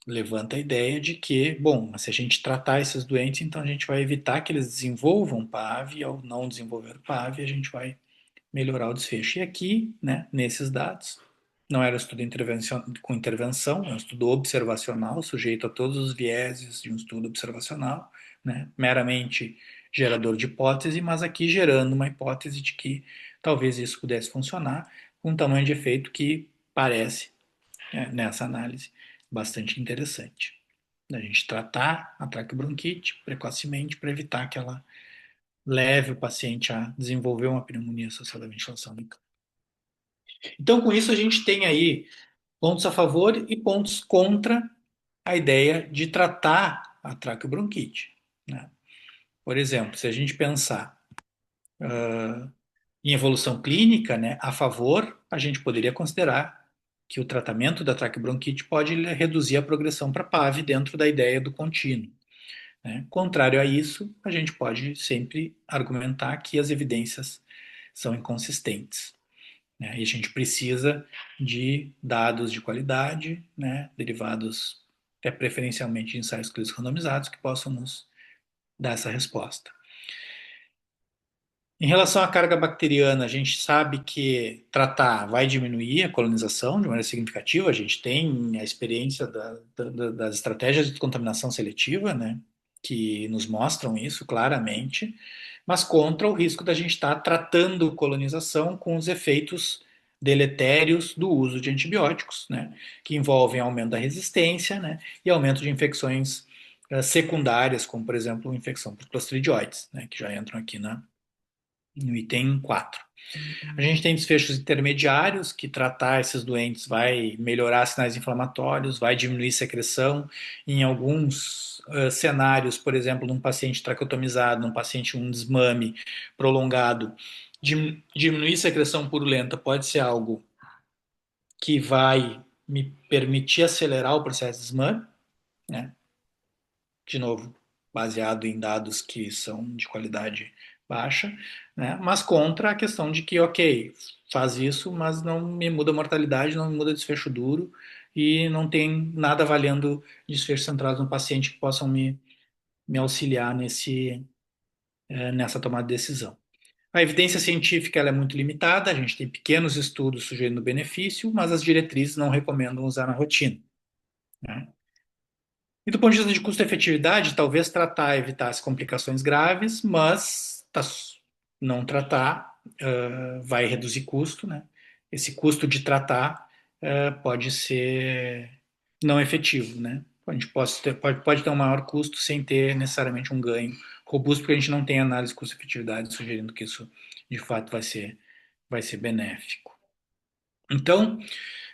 levanta a ideia de que, bom, se a gente tratar esses doentes, então a gente vai evitar que eles desenvolvam PAV, e ao não desenvolver PAV, a gente vai melhorar o desfecho. E aqui, né, nesses dados, não era um estudo com intervenção, é um estudo observacional, sujeito a todos os vieses de um estudo observacional, né, meramente gerador de hipótese, mas aqui gerando uma hipótese de que talvez isso pudesse funcionar com um tamanho de efeito que parece, nessa análise, bastante interessante. A gente tratar a traqueobronquite precocemente para evitar que ela leve o paciente a desenvolver uma pneumonia associada à ventilação mecânica. Então, com isso, a gente tem aí pontos a favor e pontos contra a ideia de tratar a traqueobronquite, né? Por exemplo, se a gente pensar em evolução clínica, né, a favor, a gente poderia considerar que o tratamento da traqueobronquite pode reduzir a progressão para PAV dentro da ideia do contínuo, né? Contrário a isso, a gente pode sempre argumentar que as evidências são inconsistentes, né? E a gente precisa de dados de qualidade, né, derivados preferencialmente de ensaios clínicos randomizados que possam nos dar essa resposta. Em relação à carga bacteriana, a gente sabe que tratar vai diminuir a colonização de maneira significativa. A gente tem a experiência das estratégias de contaminação seletiva, né, que nos mostram isso claramente, mas contra o risco da gente estar tratando colonização com os efeitos deletérios do uso de antibióticos, né, que envolvem aumento da resistência, né, e aumento de infecções secundárias, como, por exemplo, infecção por clostridioides, né, que já entram aqui no item 4. A gente tem desfechos intermediários, que tratar esses doentes vai melhorar sinais inflamatórios, vai diminuir secreção. Em alguns cenários, por exemplo, num paciente traqueotomizado, num paciente com um desmame prolongado, diminuir secreção purulenta pode ser algo que vai me permitir acelerar o processo de desmame, né? De novo, baseado em dados que são de qualidade baixa, né? Mas contra a questão de que, ok, faz isso, mas não me muda a mortalidade, não me muda desfecho duro e não tem nada avaliando desfechos centrados no paciente que possam me auxiliar nessa tomada de decisão. A evidência científica ela é muito limitada, a gente tem pequenos estudos sugerindo benefício, mas as diretrizes não recomendam usar na rotina, né? E do ponto de vista de custo-efetividade, talvez tratar evitar as complicações graves, mas não tratar vai reduzir custo, né? Esse custo de tratar pode ser não efetivo, né? A gente pode ter um maior custo sem ter necessariamente um ganho robusto, porque a gente não tem análise de custo-efetividade sugerindo que isso de fato vai ser benéfico. Então,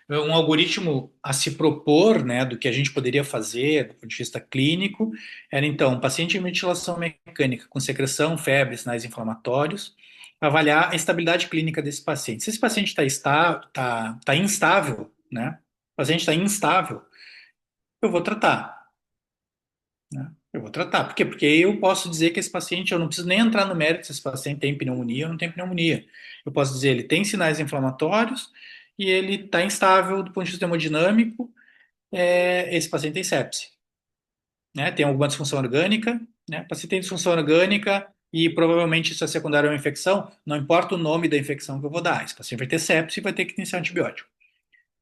um algoritmo a se propor, né, do que a gente poderia fazer do ponto de vista clínico, era então, paciente em ventilação mecânica com secreção, febre, sinais inflamatórios, avaliar a estabilidade clínica desse paciente. Se esse paciente tá instável, né, o paciente está instável, eu vou tratar, né? Eu vou tratar. Por quê? Porque eu posso dizer que esse paciente, eu não preciso nem entrar no mérito se esse paciente tem pneumonia ou não tem pneumonia. Eu posso dizer, ele tem sinais inflamatórios e ele está instável do ponto de vista hemodinâmico, esse paciente tem sepse, né? Tem alguma disfunção orgânica, né? O paciente tem disfunção orgânica e provavelmente isso é secundário a uma infecção, não importa o nome da infecção que eu vou dar, esse paciente vai ter sepse e vai ter que iniciar antibiótico.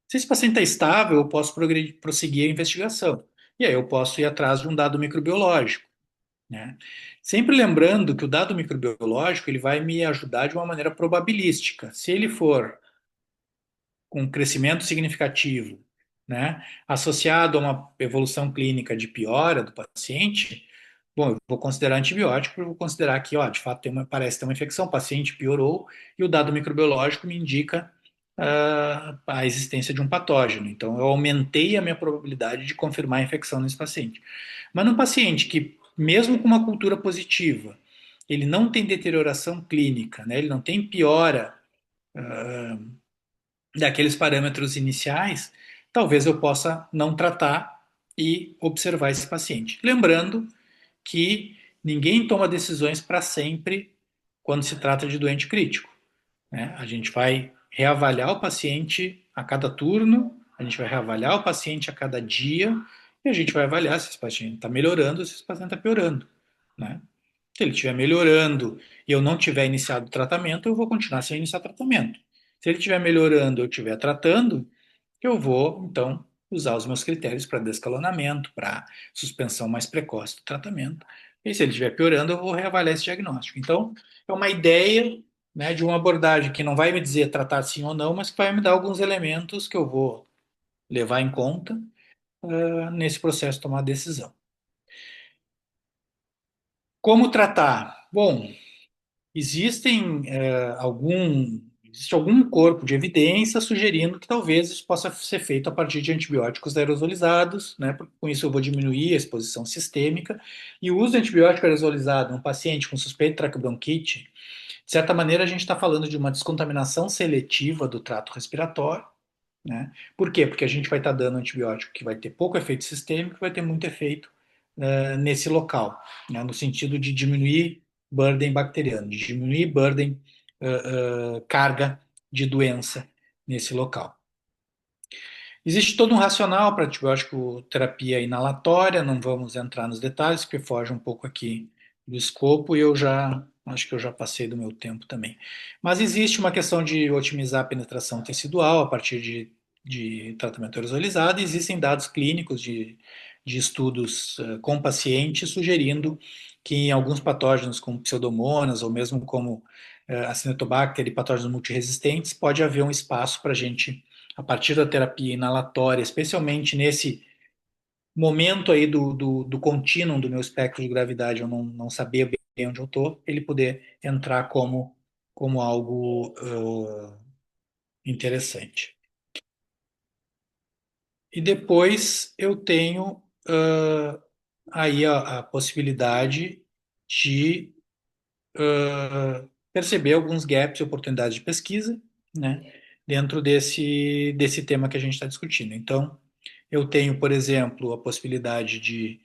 Se esse paciente está estável, eu posso prosseguir a investigação. E aí eu posso ir atrás de um dado microbiológico, né? Sempre lembrando que o dado microbiológico ele vai me ajudar de uma maneira probabilística. Se ele for com crescimento significativo, né, associado a uma evolução clínica de piora do paciente, Bom, eu vou considerar antibiótico, eu vou considerar que, ó, de fato, parece ter uma infecção, o paciente piorou e o dado microbiológico me indica a existência de um patógeno. Então, eu aumentei a minha probabilidade de confirmar a infecção nesse paciente. Mas num paciente que, mesmo com uma cultura positiva, ele não tem deterioração clínica, né, ele não tem piora daqueles parâmetros iniciais, talvez eu possa não tratar e observar esse paciente. Lembrando que ninguém toma decisões para sempre quando se trata de doente crítico, né? A gente vai reavaliar o paciente a cada turno, a gente vai reavaliar o paciente a cada dia e a gente vai avaliar se esse paciente está melhorando ou se esse paciente está piorando, né? Se ele estiver melhorando e eu não tiver iniciado o tratamento, eu vou continuar sem iniciar tratamento. Se ele estiver melhorando e eu estiver tratando, eu vou, então, usar os meus critérios para descalonamento, para suspensão mais precoce do tratamento. E se ele estiver piorando, eu vou reavaliar esse diagnóstico. Então, é uma ideia, né, de uma abordagem que não vai me dizer tratar sim ou não, mas que vai me dar alguns elementos que eu vou levar em conta nesse processo de tomar a decisão. Como tratar? Bom, existe algum corpo de evidência sugerindo que talvez isso possa ser feito a partir de antibióticos aerosolizados, né? Porque com isso eu vou diminuir a exposição sistêmica. E o uso de antibiótico aerosolizado num paciente com suspeita de traqueobronquite, de certa maneira a gente está falando de uma descontaminação seletiva do trato respiratório, né? Por quê? Porque a gente vai estar dando antibiótico que vai ter pouco efeito sistêmico e vai ter muito efeito nesse local, né? No sentido de diminuir burden bacteriano, de diminuir burden, carga de doença nesse local. Existe todo um racional para antibiótico terapia inalatória, não vamos entrar nos detalhes, porque foge um pouco aqui do escopo e eu já acho que eu já passei do meu tempo também. Mas existe uma questão de otimizar a penetração tecidual a partir de tratamento aerosolizado, e existem dados clínicos de estudos com pacientes sugerindo que em alguns patógenos como pseudomonas ou mesmo como Acinetobacter e patógenos multiresistentes pode haver um espaço para a gente a partir da terapia inalatória, especialmente nesse momento aí do contínuo do meu espectro de gravidade, eu não saber bem onde eu estou, ele poder entrar como algo interessante. E depois eu tenho aí a possibilidade de perceber alguns gaps e oportunidades de pesquisa, né, dentro desse tema que a gente está discutindo. Então, eu tenho, por exemplo, a possibilidade de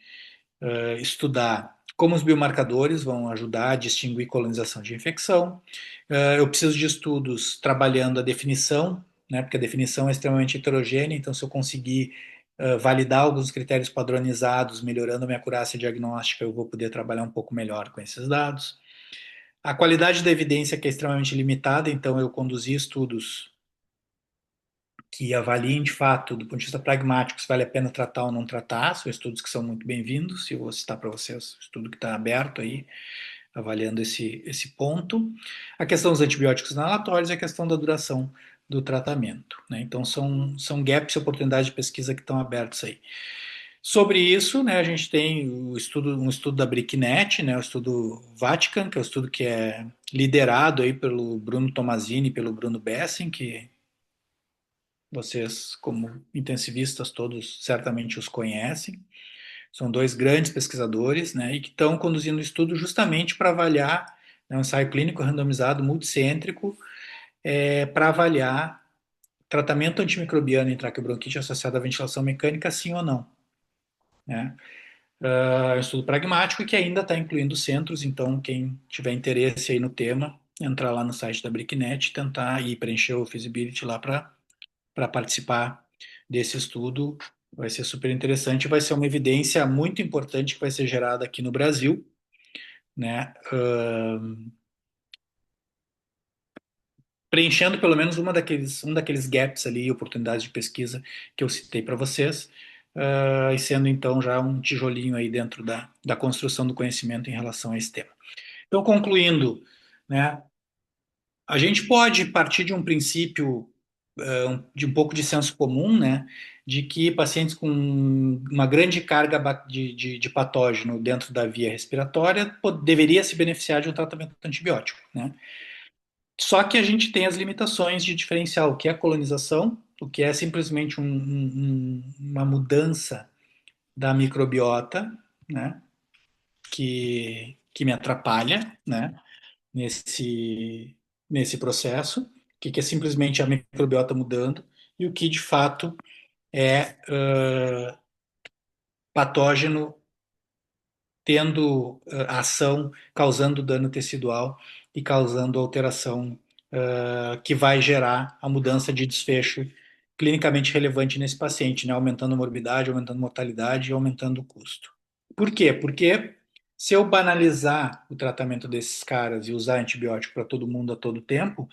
estudar como os biomarcadores vão ajudar a distinguir colonização de infecção. Eu preciso de estudos trabalhando a definição, né, porque a definição é extremamente heterogênea, então se eu conseguir validar alguns critérios padronizados, melhorando a minha acurácia diagnóstica, eu vou poder trabalhar um pouco melhor com esses dados. A qualidade da evidência que é extremamente limitada, então eu conduzi estudos que avaliem de fato, do ponto de vista pragmático, se vale a pena tratar ou não tratar, são estudos que são muito bem-vindos, eu vou citar para vocês o estudo que está aberto aí, avaliando esse ponto. A questão dos antibióticos inalatórios e a questão da duração do tratamento, né? Então são gaps e oportunidades de pesquisa que estão abertos aí. Sobre isso, né, a gente tem um estudo da BRICNET, né, o estudo Vatican, que é o estudo que é liderado aí pelo Bruno Tomazini e pelo Bruno Bessing, que vocês, como intensivistas todos, certamente os conhecem. São dois grandes pesquisadores, né, e que estão conduzindo o estudo justamente para avaliar, né, um ensaio clínico randomizado multicêntrico, para avaliar tratamento antimicrobiano em traqueobronquite associado à ventilação mecânica, sim ou não, né? É um estudo pragmático e que ainda está incluindo centros, então quem tiver interesse aí no tema, entrar lá no site da BRICNET, tentar e preencher o feasibility lá para participar desse estudo. Vai ser super interessante, vai ser uma evidência muito importante que vai ser gerada aqui no Brasil, né? Preenchendo pelo menos um daqueles gaps ali, oportunidades de pesquisa que eu citei para vocês, e sendo então já um tijolinho aí dentro da construção do conhecimento em relação a esse tema. Então, concluindo, né, a gente pode partir de um princípio de um pouco de senso comum, né, de que pacientes com uma grande carga de patógeno dentro da via respiratória deveria se beneficiar de um tratamento antibiótico, né? Só que a gente tem as limitações de diferenciar o que é colonização, o que é simplesmente uma mudança da microbiota, né, que me atrapalha, né, nesse, nesse processo, o que é simplesmente a microbiota mudando, e o que de fato é patógeno tendo ação, causando dano tecidual e causando alteração que vai gerar a mudança de desfecho clinicamente relevante nesse paciente, né? Aumentando a morbidade, aumentando a mortalidade e aumentando o custo. Por quê? Porque se eu banalizar o tratamento desses caras e usar antibiótico para todo mundo a todo tempo,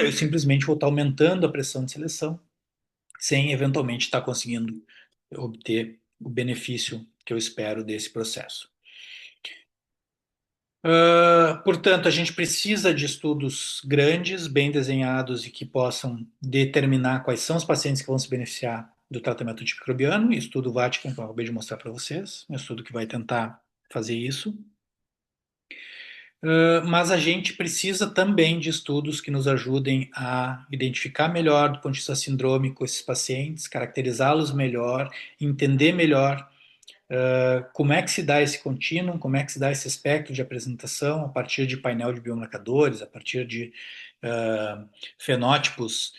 eu simplesmente vou estar aumentando a pressão de seleção sem eventualmente estar conseguindo obter o benefício que eu espero desse processo. Portanto, a gente precisa de estudos grandes, bem desenhados e que possam determinar quais são os pacientes que vão se beneficiar do tratamento antimicrobiano. Estudo Vatican, que eu acabei de mostrar para vocês, um estudo que vai tentar fazer isso. Mas a gente precisa também de estudos que nos ajudem a identificar melhor, do ponto de vista sindrômico, esses pacientes, caracterizá-los melhor, entender melhor como é que se dá esse contínuo, como é que se dá esse espectro de apresentação a partir de painel de biomarcadores, a partir de fenótipos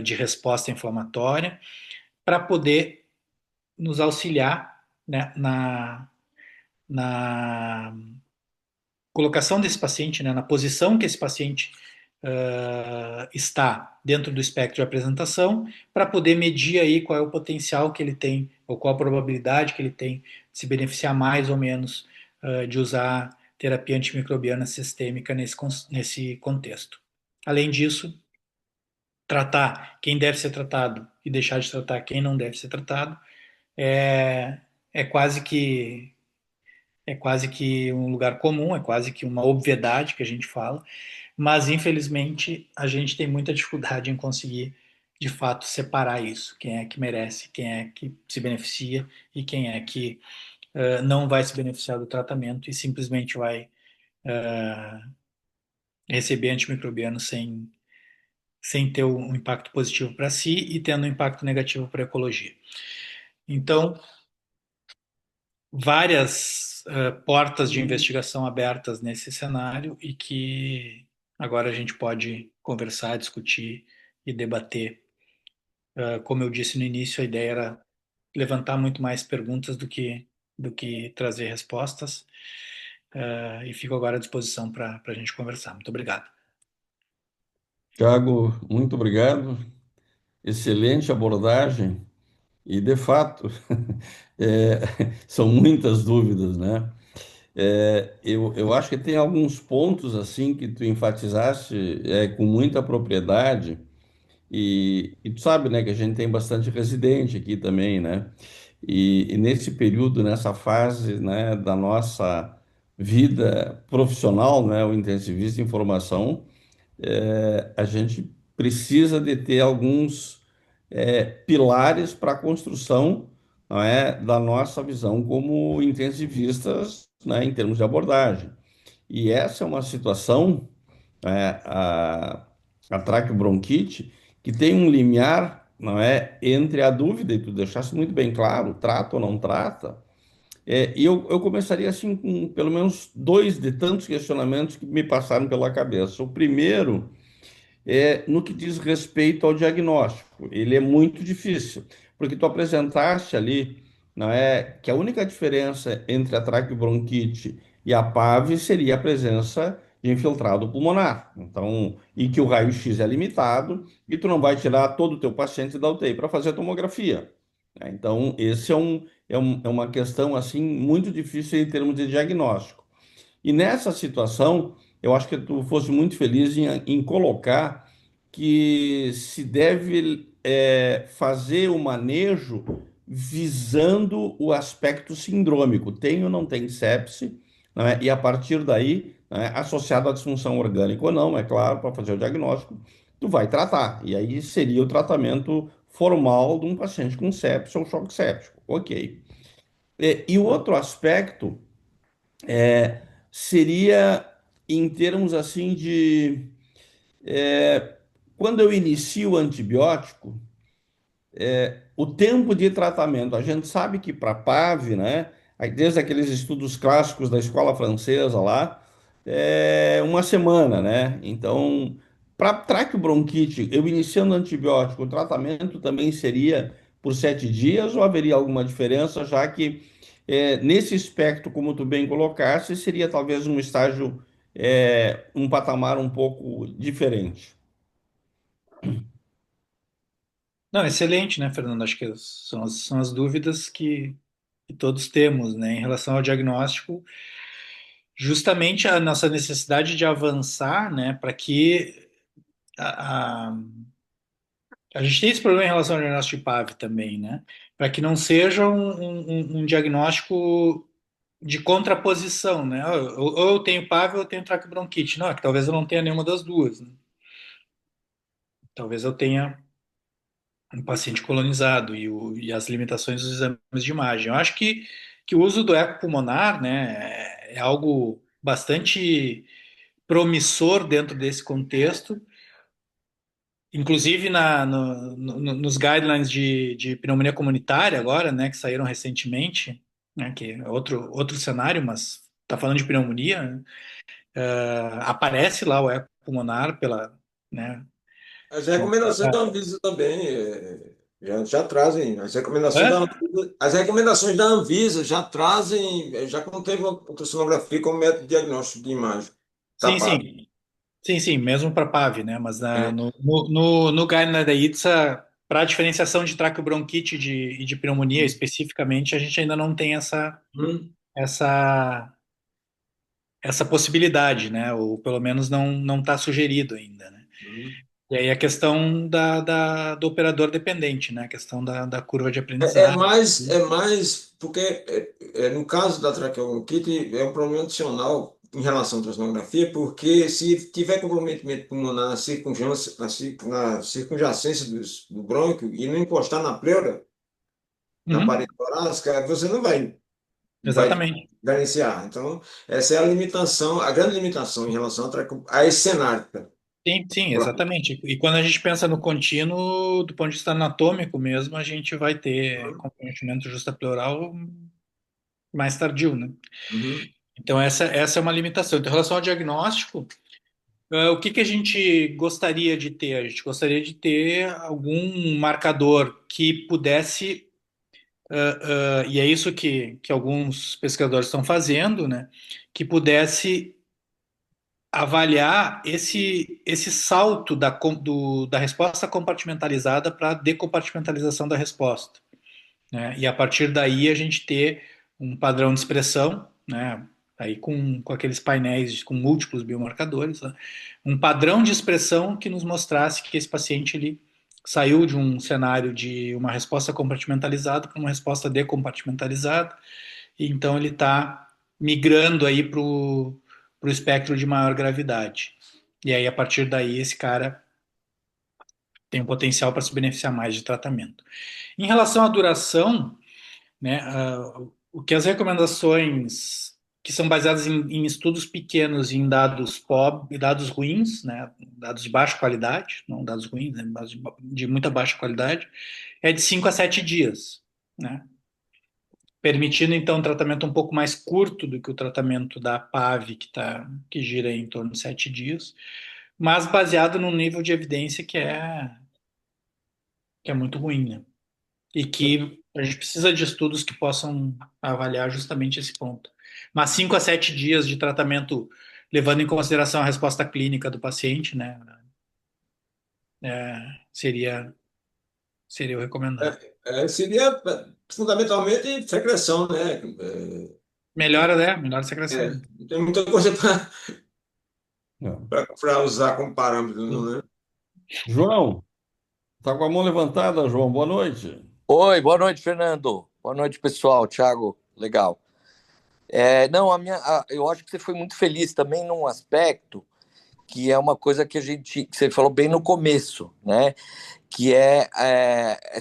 de resposta inflamatória, para poder nos auxiliar, né, na colocação desse paciente, né, na posição que esse paciente está dentro do espectro de apresentação, para poder medir aí qual é o potencial que ele tem, ou qual a probabilidade que ele tem de se beneficiar mais ou menos de usar terapia antimicrobiana sistêmica nesse contexto. Além disso, tratar quem deve ser tratado e deixar de tratar quem não deve ser tratado é, é quase que é quase que um lugar comum, é quase que uma obviedade que a gente fala, mas infelizmente a gente tem muita dificuldade em conseguir de fato separar isso, quem é que merece, quem é que se beneficia e quem é que não vai se beneficiar do tratamento e simplesmente vai receber antimicrobiano sem ter um impacto positivo para si e tendo um impacto negativo para a ecologia. Então, várias portas de investigação abertas nesse cenário e que agora a gente pode conversar, discutir e debater. Como eu disse no início, a ideia era levantar muito mais perguntas do que trazer respostas. E fico agora à disposição para a gente conversar. Muito obrigado. Tiago, muito obrigado. Excelente abordagem. E, de fato, são muitas dúvidas, né? Eu acho que tem alguns pontos assim que tu enfatizaste com muita propriedade e tu sabe, né, que a gente tem bastante residente aqui também, né? E nesse período, nessa fase, né, da nossa vida profissional, né, o intensivista em formação, a gente precisa de ter alguns pilares para a construção, não é, da nossa visão como intensivistas, né, em termos de abordagem. E essa é uma situação, a traqueobronquite, que tem um limiar, não é, entre a dúvida, e tu deixaste muito bem claro, trata ou não trata, e eu começaria assim com pelo menos dois de tantos questionamentos que me passaram pela cabeça. O primeiro no que diz respeito ao diagnóstico. Ele é muito difícil, porque tu apresentaste ali, não é, que a única diferença entre a traqueobronquite e a PAV seria a presença de infiltrado pulmonar. Então, e que o raio-x é limitado e tu não vai tirar todo o teu paciente da UTI para fazer a tomografia, né? Então, esse é uma questão assim muito difícil em termos de diagnóstico. E nessa situação, eu acho que tu fosse muito feliz em colocar que se deve fazer o manejo visando o aspecto sindrômico, tem ou não tem sepse, né? E a partir daí, né, associado à disfunção orgânica ou não, é claro, para fazer o diagnóstico, tu vai tratar. E aí seria o tratamento formal de um paciente com sepsis ou choque séptico. Ok. E o outro aspecto seria em termos assim de quando eu inicio o antibiótico, o tempo de tratamento. A gente sabe que para PAV, né, desde aqueles estudos clássicos da escola francesa lá, é uma semana, né? Então, para traqueobronquite, eu iniciando antibiótico, o tratamento também seria por 7 dias ou haveria alguma diferença, já que nesse espectro, como tu bem colocaste, seria talvez um estágio, um patamar um pouco diferente. Não, excelente, né, Fernando? Acho que são as dúvidas que todos temos, né, em relação ao diagnóstico, justamente a nossa necessidade de avançar, né, para que a, a gente tem esse problema em relação ao diagnóstico de PAV também, né, para que não seja um diagnóstico de contraposição, né, ou eu tenho PAV ou eu tenho traqueobronquite. Não, é que talvez eu não tenha nenhuma das duas, né? Talvez eu tenha um paciente colonizado e as limitações dos exames de imagem. Eu acho que o uso do eco pulmonar, né, é algo bastante promissor dentro desse contexto, inclusive nos guidelines de pneumonia comunitária agora, né, que saíram recentemente, né, que é outro cenário, mas está falando de pneumonia, né, aparece lá o eco pulmonar pela, né, As uma- recomendações da Anvisa também já trazem, Hã? as recomendações da Anvisa já trazem, já contemplam a ultrassonografia como método de diagnóstico de imagem da Sim, PAP. sim. Sim, sim, mesmo para PAV, né? Mas É. no guideline da ITSA, para a diferenciação de traqueobronquite e de pneumonia especificamente, a gente ainda não tem Hum, essa, essa possibilidade, né? Ou pelo menos não está sugerido ainda, né? hum. E aí a questão do operador dependente, né? A questão da curva de aprendizagem. É mais, porque no caso da traqueobronquite é um problema adicional em relação à ultrassonografia, porque se tiver comprometimento pulmonar na circunjacência do brônquio e não encostar na pleura, na Uhum, parede torácica, você não vai exatamente. diferenciar. Então, essa é a limitação, a grande limitação em relação a esse cenário. Sim, sim, exatamente. E quando a gente pensa no contínuo, do ponto de vista anatômico mesmo, a gente vai ter comprometimento justapleural mais tardio, né? Uhum. Então, essa é uma limitação. Então, em relação ao diagnóstico, o que que a gente gostaria de ter? A gente gostaria de ter algum marcador que pudesse, e é isso que alguns pesquisadores estão fazendo, né? Que pudesse avaliar esse salto da resposta compartimentalizada para a decompartimentalização da resposta, né? E a partir daí a gente ter um padrão de expressão, né? Aí com aqueles painéis com múltiplos biomarcadores, né? Um padrão de expressão que nos mostrasse que esse paciente ele saiu de um cenário de uma resposta compartimentalizada para uma resposta decompartimentalizada, e então ele está migrando aí para o espectro de maior gravidade. E aí, a partir daí, esse cara tem um potencial para se beneficiar mais de tratamento. Em relação à duração, né? O que as recomendações que são baseadas em estudos pequenos e em dados pobres, dados ruins, né? Dados de baixa qualidade, não dados ruins, né? Dados de muita baixa qualidade, é de 5 a 7 dias, né? Permitindo então um tratamento um pouco mais curto do que o tratamento da PAV, que gira em torno de 7 dias, mas baseado num nível de evidência que é muito ruim, né? E que a gente precisa de estudos que possam avaliar justamente esse ponto. Mas 5 a 7 dias de tratamento, levando em consideração a resposta clínica do paciente, né, seria, seria o recomendado. Seria fundamentalmente secreção, né? Melhora, né? Melhora a secreção. Não tem muita coisa Não. para usar como parâmetro, não, né? João, tá com a mão levantada, João. Boa noite. Oi, boa noite, Fernando. Boa noite, pessoal. Thiago, legal. Não, eu acho que você foi muito feliz também num aspecto que é uma coisa que que você falou bem no começo, né? Que é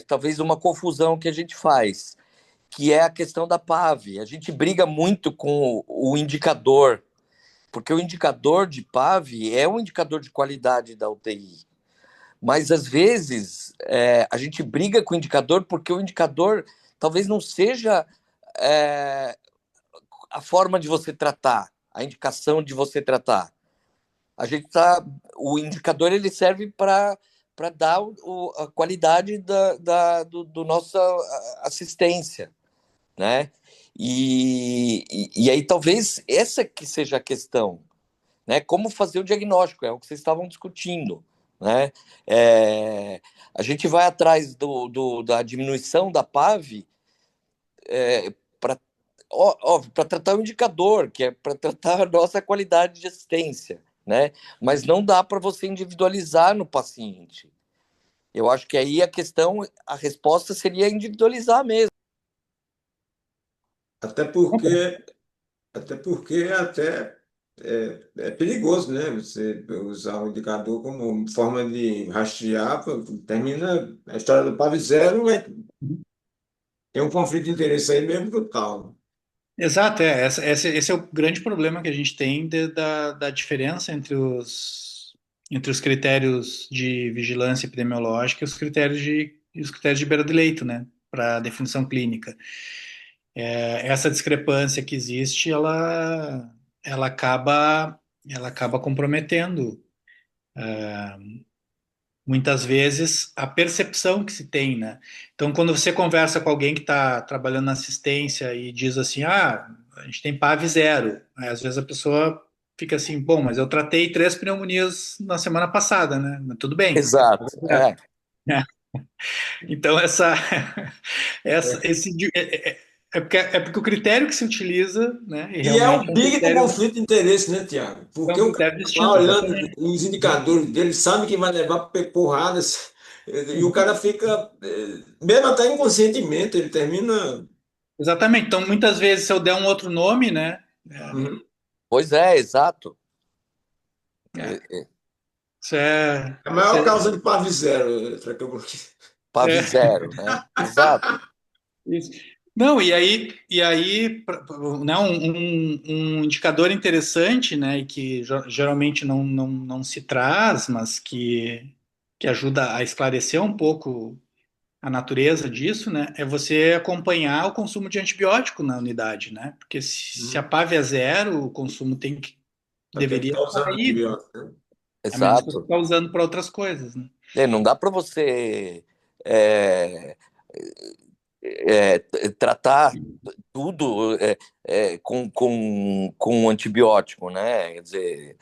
talvez uma confusão que a gente faz, que é a questão da PAV. A gente briga muito com o indicador, porque o indicador de PAV é um indicador de qualidade da UTI. Mas, às vezes, a gente briga com o indicador porque o indicador talvez não seja é, a forma de você tratar, a indicação de você tratar. A gente o indicador ele serve para dar a qualidade do nossa assistência, né? E aí talvez essa que seja a questão, né? Como fazer o diagnóstico, é o que vocês estavam discutindo, né? A gente vai atrás da diminuição da PAV para óbvio, para tratar o indicador, que é para tratar a nossa qualidade de assistência, né? Mas não dá para você individualizar no paciente. Eu acho que aí a resposta seria individualizar mesmo. Até porque, até é perigoso, né? Você usar o indicador como forma de rastrear, termina a história do PAV zero, vai ter um conflito de interesse aí mesmo brutal. Exato, esse é o grande problema que a gente tem da diferença entre os critérios de vigilância epidemiológica e os critérios de beira de leito, né, para definição clínica. Essa discrepância que existe, ela acaba, ela acaba comprometendo muitas vezes a percepção que se tem, né? Então, quando você conversa com alguém que está trabalhando na assistência e diz assim, a gente tem PAV zero, aí, às vezes a pessoa fica assim, bom, mas eu tratei 3 pneumonias na semana passada, né? Mas tudo bem. Exato. É. Então, É. é porque o critério que se utiliza, né, e E é realmente um é um big do critério, conflito de interesse, né, Tiago? é Porque um o cara critério tá distinto, olhando exatamente. os indicadores dele, sabe que vai levar porradas, e o cara fica, mesmo até inconscientemente, ele termina. Exatamente. Então, muitas vezes, se eu der um outro nome, né, Uhum. Pois é, exato. é, isso é, A isso maior é- causa de PAV zero, traqueobronquite. PAV é, zero, né? Exato. isso. Não, né, um indicador interessante, né, e que geralmente não se traz, mas que ajuda a esclarecer um pouco a natureza disso, né, é você acompanhar o consumo de antibiótico na unidade, né, porque se a Uhum. PAV é zero, o consumo Vai ter que deveria estar usando cair, né, antibiótico, né? a menos que você Exato. está usando para outras coisas, né. Não dá para você é, é, tratar tudo com antibiótico, né? Quer dizer,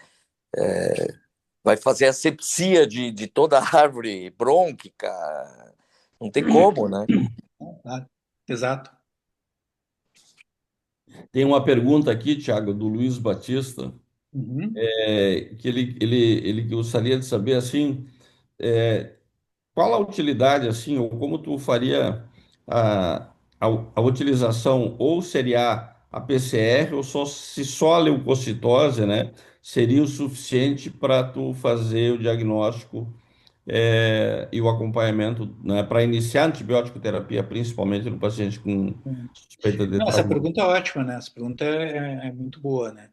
vai fazer asepsia de toda a árvore brônquica. Não tem como, né? Claro. Exato. Tem uma pergunta aqui, Tiago, do Luiz Batista, Uhum. que ele gostaria de saber assim, é, qual a utilidade assim, ou como tu faria a utilização, ou seria a PCR, ou se só a leucocitose, né, seria o suficiente para tu fazer o diagnóstico e o acompanhamento, né, para iniciar a antibiótico terapia, principalmente no paciente com suspeita de Não, essa trauma. pergunta é ótima, né? Essa pergunta é muito boa, né?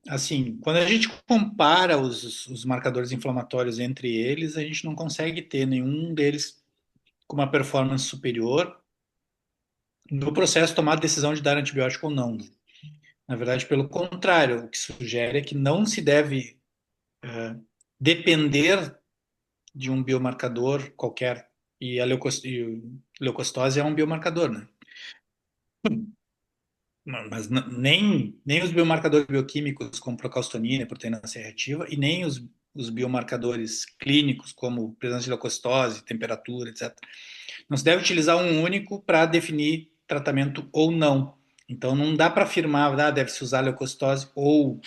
Assim, quando a gente compara os marcadores inflamatórios entre eles, a gente não consegue ter nenhum deles com uma performance superior no processo de tomar a decisão de dar antibiótico ou não. Na verdade, pelo contrário, o que sugere é que não se deve depender de um biomarcador qualquer. E e leucocitose é um biomarcador, né? Mas nem os biomarcadores bioquímicos, como procalcitonina, proteína C reativa, e nem os biomarcadores clínicos, como presença de leucocitose, temperatura, etc. Não se deve utilizar um único para definir tratamento ou não. Então, não dá para afirmar, deve-se usar leucocitose ou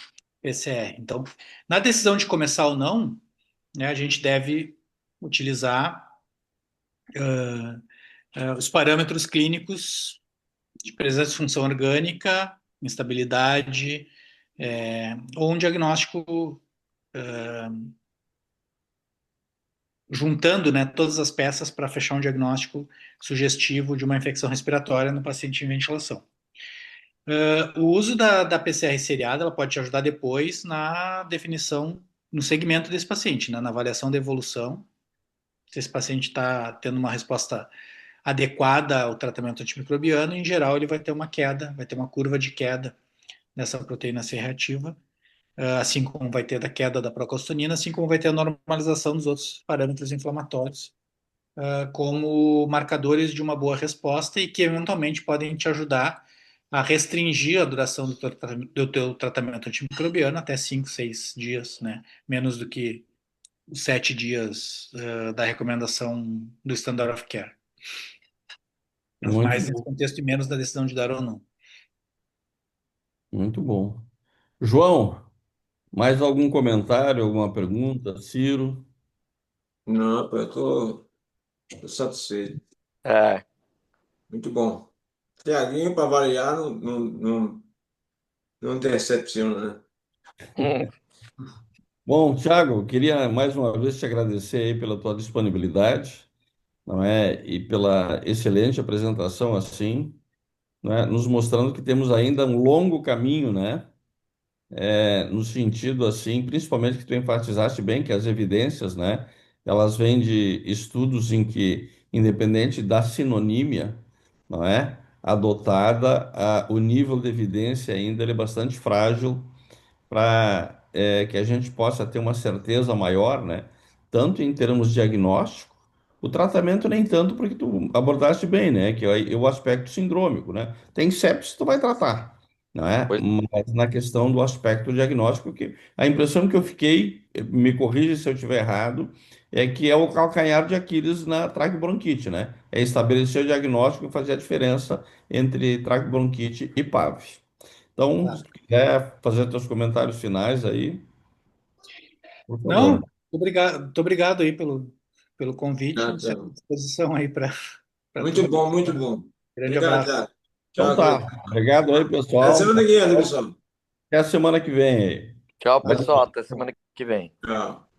PCR. Então, na decisão de começar ou não, né, a gente deve utilizar os parâmetros clínicos de presença de função orgânica, instabilidade, ou um diagnóstico juntando, né, todas as peças para fechar um diagnóstico sugestivo de uma infecção respiratória no paciente em ventilação. O uso da PCR seriada, ela pode te ajudar depois na definição, no segmento desse paciente, né, na avaliação da evolução, se esse paciente está tendo uma resposta adequada ao tratamento antimicrobiano, em geral ele vai ter uma queda, vai ter uma curva de queda dessa proteína C reativa, assim como vai ter da queda da procalcitonina, assim como vai ter a normalização dos outros parâmetros inflamatórios, como marcadores de uma boa resposta e que eventualmente podem te ajudar a restringir a duração do teu tratamento antimicrobiano até 5, 6 dias, né? Menos do que os 7 dias da recomendação do Standard of Care. Muito Mais nesse bom, contexto e menos da decisão de dar ou não. muito bom. João, mais algum comentário, alguma pergunta? Ciro? Não, pô, tô satisfeito. É. Muito bom. Tiaguinho, para variar, não decepciona, né? Hum. Bom, Thiago, eu queria mais uma vez te agradecer aí pela tua disponibilidade, não é? E pela excelente apresentação assim, não é? Nos mostrando que temos ainda um longo caminho, né? No sentido assim, principalmente que tu enfatizaste bem que as evidências, né? Elas vêm de estudos em que, independente da sinonímia, não é? Adotada, o nível de evidência ainda ele é bastante frágil para que a gente possa ter uma certeza maior, né? Tanto em termos diagnóstico, o tratamento nem tanto, porque tu abordaste bem, né? Que é o aspecto sindrômico, né? Tem sepsis, tu vai tratar, não é? Pois, Mas na questão do aspecto diagnóstico, que a impressão que eu fiquei, me corrija se eu estiver errado, é que é o calcanhar de Aquiles na traqueobronquite, né? É estabelecer o diagnóstico e fazer a diferença entre traqueobronquite e PAV. Então, se Claro. quiser fazer teus comentários finais aí, por Não, favor. muito obrigado aí pelo convite, Ah, sempre à tchau. disposição aí para Muito tudo. bom, muito bom. Grande Obrigado, abraço. Tiago. Então Tchau, tá. querido. Obrigado aí, Até pessoal. semana que vem, pessoal. Até a semana que vem aí. tchau, Valeu. pessoal. Até semana que vem. Tchau.